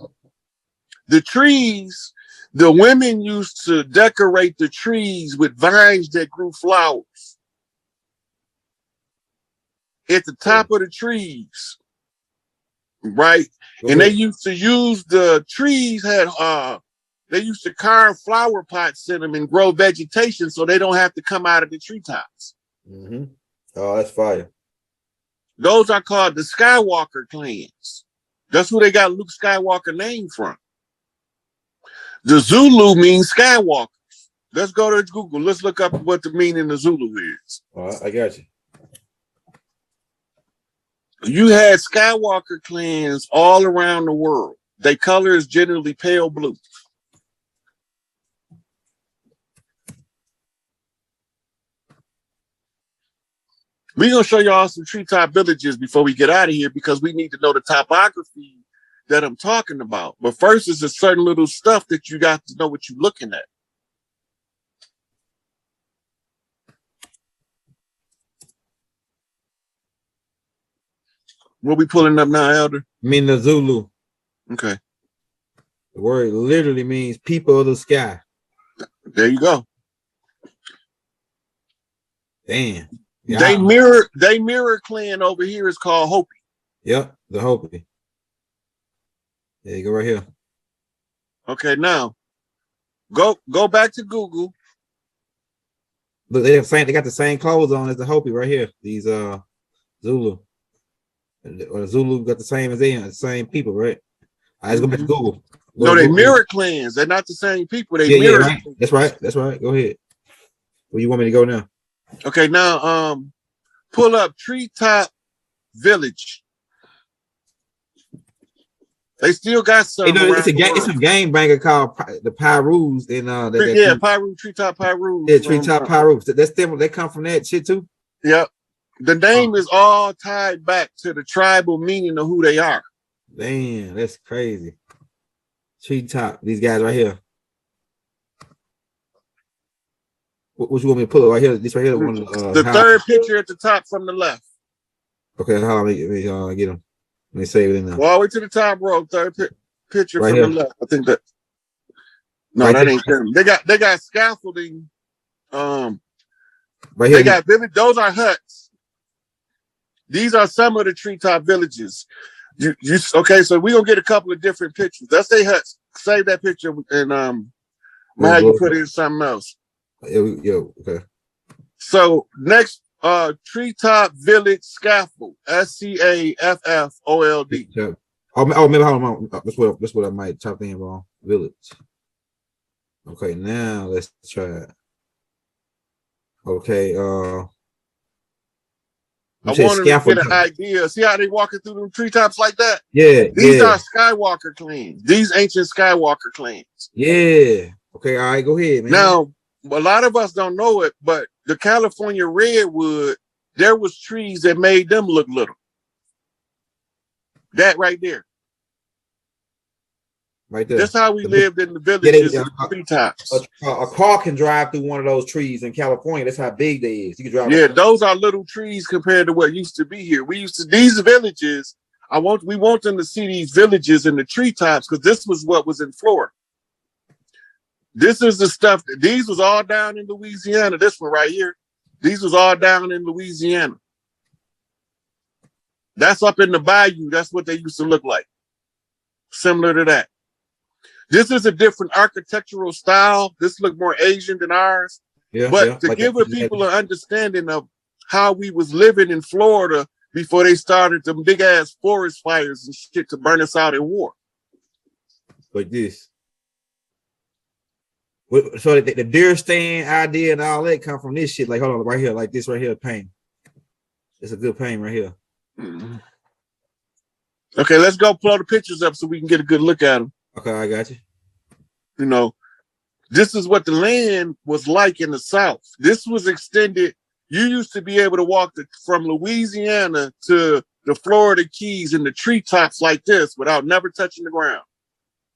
The trees, the women used to decorate the trees with vines that grew flowers at the top of the trees, right? And they used to use the trees they used to carve flower pots in them and grow vegetation so they don't have to come out of the treetops. Mm-hmm. Oh, that's fire. Those are called the Skywalker clans. That's who they got Luke Skywalker name from. The Zulu means Skywalkers. Let's go to Google. Let's look up what the meaning of Zulu is. All right, I got you. You had Skywalker clans all around the world. Their color is generally pale blue. We're going to show y'all some treetop villages before we get out of here because we need to know the topography that I'm talking about. But first is a certain little stuff that you got to know what you're looking at. What we pulling up now, Elder? Mean the Zulu. Okay. The word literally means people of the sky. There you go. Damn. Yeah. They mirror clan over here is called Hopi. Yep, the Hopi. There you go right here. Okay, now go back to Google. Look, they got the same clothes on as the Hopi right here. These Zulu. Or the Zulu got the same as them, the same people, right? All right, let's go back to Google. No, they mirror clans. They're not the same people. They mirror. Right. That's right. That's right. Go ahead. Where you want me to go now? Okay, now pull up Treetop Village. They still got some. It's a game banger called the Pyrus and Pyru, Treetop Pyrus. Yeah, Treetop Pyrus. That's them. They come from that shit too. Yep. The name is all tied back to the tribal meaning of who they are. Damn, that's crazy. Treetop, these guys right here. What you want me to pull it right here? This right here. One of The third picture at the top from the left. Okay, how let me get them. Let me save it in there. All the way to the top row. Third picture Right from here. the left. I think that. No, Right that there. ain't them. They got scaffolding. Right They here. got village. Those are huts. These are some of the treetop villages. You okay? So we gonna get a couple of different pictures. Let's say huts. Save that picture and have you put in something else. Okay. So next, treetop village scaffold. SCAFFOLD. Oh, maybe hold on. That's what I might type in wrong. Village. Okay, now let's try it. Okay, I wanted to get an idea. See how they walking through them treetops like that? Yeah. These are Skywalker clans. These ancient Skywalker clans. Yeah. Okay, all right, go ahead, man. Now, a lot of us don't know it, but the California redwood, there was trees that made them look little. That right there. Right there. That's how we lived in the villages and treetops. A car can drive through one of those trees in California. That's how big they is. You can drive. Yeah, those are little trees compared to what used to be here. These villages. We want them to see these villages in the treetops because this was what was in Florida. This is the stuff. These was all down in Louisiana. This one right here. These was all down in Louisiana. That's up in the bayou. That's what they used to look like. Similar to that. This is a different architectural style. This look more Asian than ours. But to give people an understanding of how we was living in Florida before they started them big ass forest fires and shit to burn us out in war. Like this. So the deer stand idea and all that come from this shit. Like, hold on, right here, like this right here, paint. It's a good paint right here. Mm-hmm. Okay, let's go pull the pictures up so we can get a good look at them. Okay, I got you. You know, this is what the land was like in the South. This was extended. You used to be able to walk from Louisiana to the Florida Keys in the treetops like this without never touching the ground.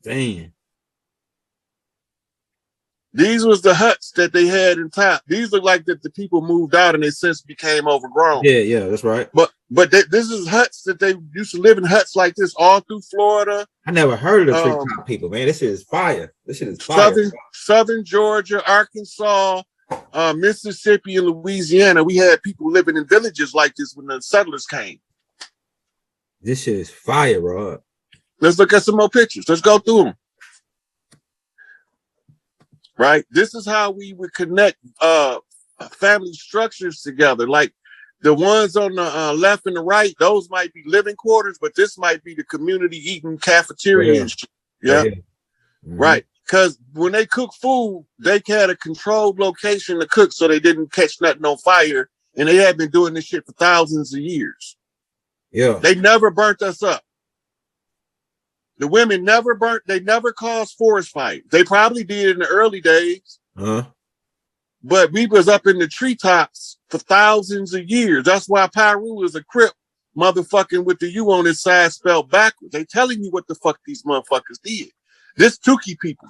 Damn. These was the huts that they had in top. These look like that the people moved out and they since became overgrown. Yeah, that's right. But this is huts that they used to live in huts like this all through Florida. I never heard of the treetop people, man. This shit is fire. This shit is fire. Southern Georgia, Arkansas, Mississippi, and Louisiana. We had people living in villages like this when the settlers came. This shit is fire, bro. Let's look at some more pictures. Let's go through them. Right? This is how we would connect family structures together. Like the ones on the left and the right, those might be living quarters, but this might be the community eating cafeteria and shit. Yeah. Mm-hmm. Right. Because when they cook food, they had a controlled location to cook so they didn't catch nothing on fire. And they had been doing this shit for thousands of years. Yeah. They never burnt us up. The women never caused forest fires. They probably did in the early days. But we was up in the treetops for thousands of years. That's why Pyru is a Crip motherfucking with the U on his side spelled backwards. They telling you what the fuck these motherfuckers did. This Tukey people.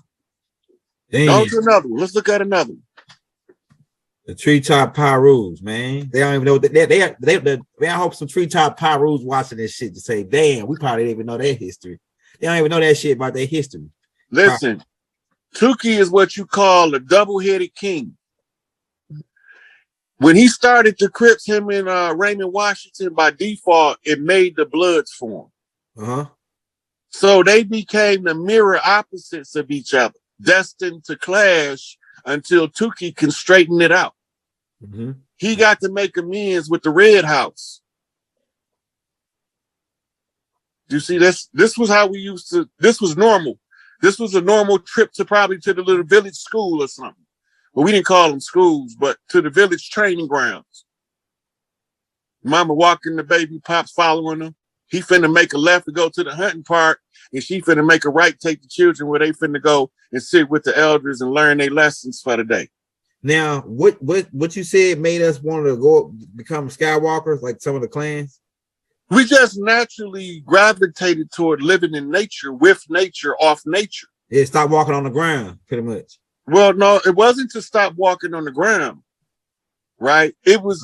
Go to another one. Let's look at another one. The treetop Pyrus, man. They don't even know that I hope some treetop Pyrus watching this shit to say, damn, we probably didn't even know their history. They don't even know that shit about their history. Listen, Tukey is what you call a double-headed king. When he started the Crips, him and Raymond Washington, by default, it made the Bloods form. So they became the mirror opposites of each other, destined to clash until Tukey can straighten it out. He got to make amends with the Red House. You see, this was how we used to, this was normal. This was a normal trip to probably to the little village school or something. Well, we didn't call them schools, but to the village training grounds. Mama walking the baby, Pop's following them. He finna make a left to go to the hunting park, and she finna make a right, take the children where they finna go and sit with the elders and learn their lessons for the day. Now, what you said made us want to go become Skywalkers, like some of the clans? We just naturally gravitated toward living in nature, with nature, off nature. Yeah, stop walking on the ground, pretty much. Well, no, it wasn't to stop walking on the ground, right? It was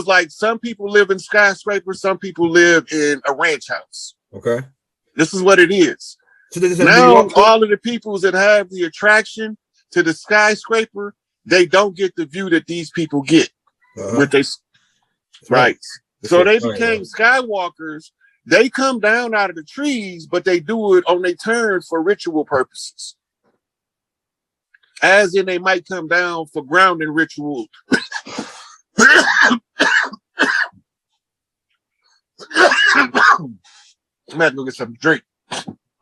like some people live in skyscrapers, some people live in a ranch house. Okay. This is what it is. So they just have to be Now, walked all of the people that have the attraction to the skyscraper, they don't get the view that these people get with they right. So they became skywalkers. They come down out of the trees, but they do it on their turn for ritual purposes. As in, they might come down for grounding ritual. I'm gonna go get some drink.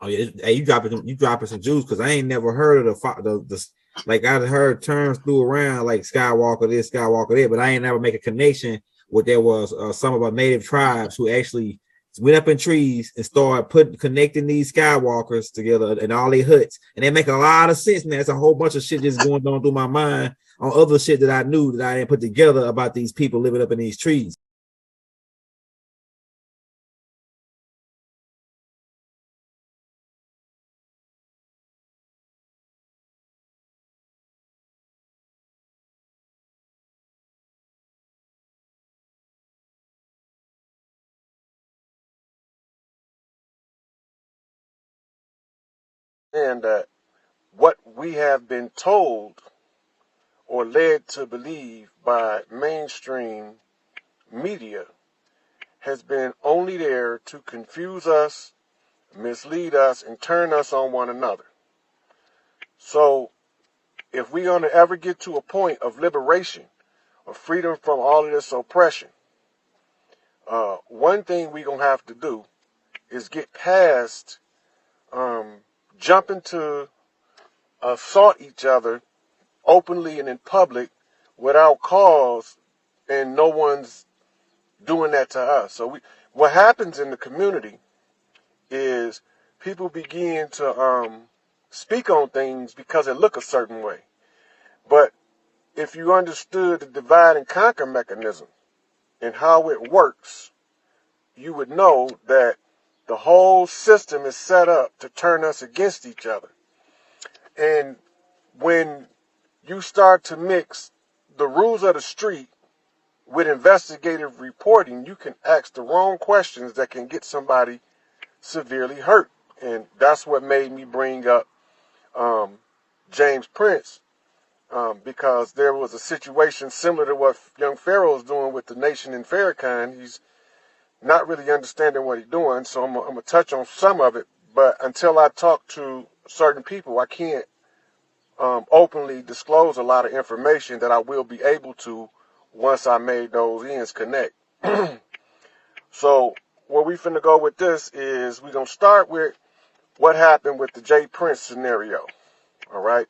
Oh yeah, hey, you dropping some juice because I ain't never heard of the like I heard terms threw around like Skywalker this, Skywalker that, but I ain't never make a connection with there was some of our native tribes who actually went up in trees and started connecting these Skywalkers together and all their huts, and they make a lot of sense. And there's a whole bunch of shit just going on through my mind on other shit that I knew that I didn't put together about these people living up in these trees. And that what we have been told or led to believe by mainstream media has been only there to confuse us, mislead us, and turn us on one another. So if we're going to ever get to a point of liberation, of freedom from all of this oppression, one thing we're going to have to do is get past jumping to assault each other openly and in public without cause, and no one's doing that to us. So what happens in the community is people begin to speak on things because it look a certain way. But if you understood the divide and conquer mechanism and how it works, you would know that the whole system is set up to turn us against each other. And when you start to mix the rules of the street with investigative reporting, you can ask the wrong questions that can get somebody severely hurt. And that's what made me bring up James Prince, because there was a situation similar to what young Pharaoh's doing with the nation in Farrakhan. He's not really understanding what he's doing, so I'm going to touch on some of it. But until I talk to certain people, I can't openly disclose a lot of information that I will be able to once I made those ends connect. So where we finna go with this is we're going to start with what happened with the Jay Prince scenario. All right.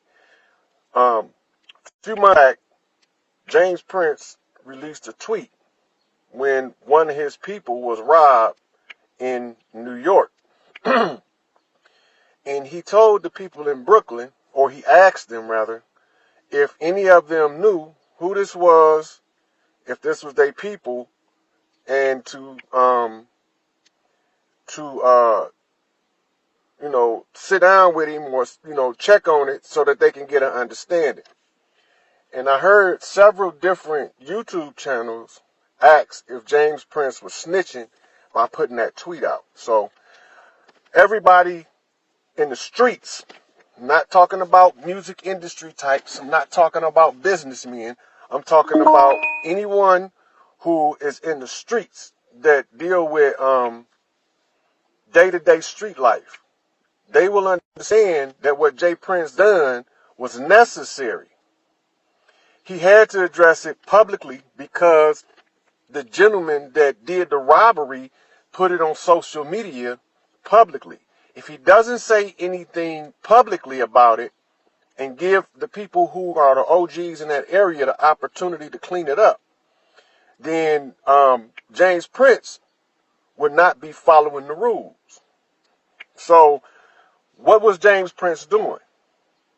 A few months back, James Prince released a tweet when one of his people was robbed in New York. And he told the people in Brooklyn, or he asked them rather, if any of them knew who this was, if this was their people, and to sit down with him or, check on it so that they can get an understanding. And I heard several different YouTube channels ask if James Prince was snitching by putting that tweet out. So everybody in the streets, I'm not talking about music industry types, I'm not talking about businessmen, I'm talking about anyone who is in the streets that deal with day-to-day street life. They will understand that what Jay Prince done was necessary. He had to address it publicly because the gentleman that did the robbery put it on social media publicly. If he doesn't say anything publicly about it and give the people who are the OGs in that area the opportunity to clean it up, then James Prince would not be following the rules. So what was James Prince doing?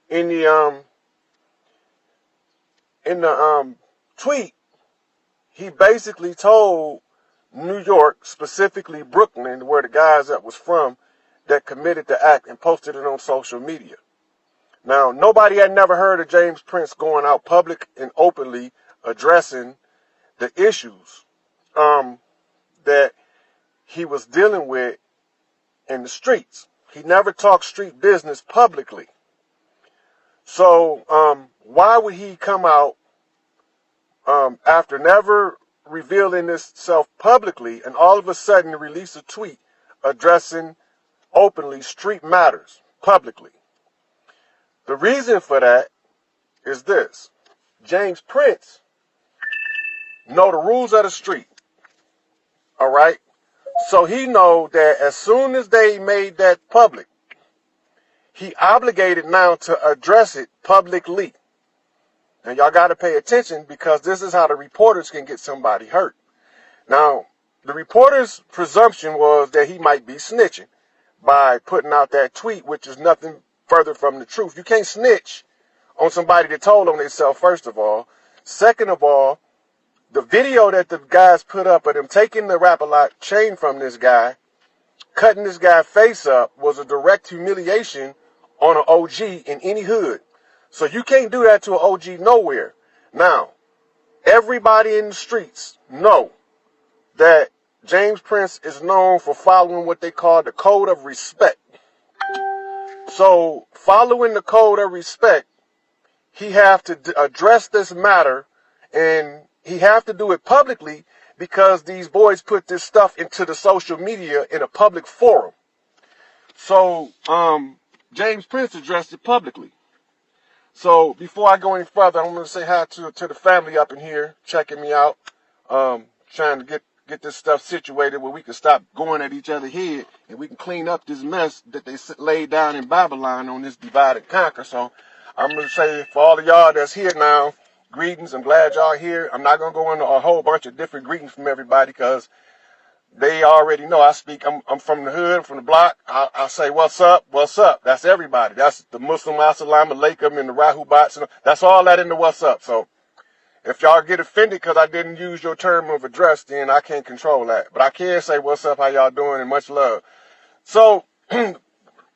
In the tweet, he basically told New York, specifically Brooklyn, where the guys that was from, that committed the act and posted it on social media. Now, nobody had never heard of James Prince going out public and openly addressing the issues that he was dealing with in the streets. He never talked street business publicly. So why would he come out after never revealing himself publicly and all of a sudden release a tweet addressing openly street matters publicly? The reason for that is this. James Prince know the rules of the street. All right? So he know that as soon as they made that public, he obligated now to address it publicly. And y'all got to pay attention because this is how the reporters can get somebody hurt. Now, the reporter's presumption was that he might be snitching by putting out that tweet, which is nothing further from the truth. You can't snitch on somebody that told on themselves, first of all. Second of all, the video that the guys put up of them taking the Rap-A-Lot chain from this guy, cutting this guy's face up, was a direct humiliation on an OG in any hood. So you can't do that to an OG nowhere. Now, everybody in the streets know that James Prince is known for following what they call the code of respect. So following the code of respect, he have to address this matter, and he have to do it publicly because these boys put this stuff into the social media in a public forum. So James Prince addressed it publicly. So before I go any further, I'm going to say hi to the family up in here, checking me out, trying to get this stuff situated where we can stop going at each other's head and we can clean up this mess that they laid down in Babylon on this divide and conquer. So I'm going to say for all of y'all that's here now, greetings. I'm glad y'all here. I'm not going to go into a whole bunch of different greetings from everybody because they already know I speak. I'm from the hood, from the block. I'll say, what's up? What's up? That's everybody. That's the Muslim Assalamu Alaikum and the Rahubats. That's all that in the what's up. So if y'all get offended because I didn't use your term of address, then I can't control that. But I can say what's up, how y'all doing, and much love. So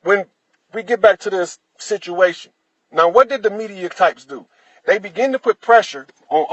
when we get back to this situation, now what did the media types do? They begin to put pressure on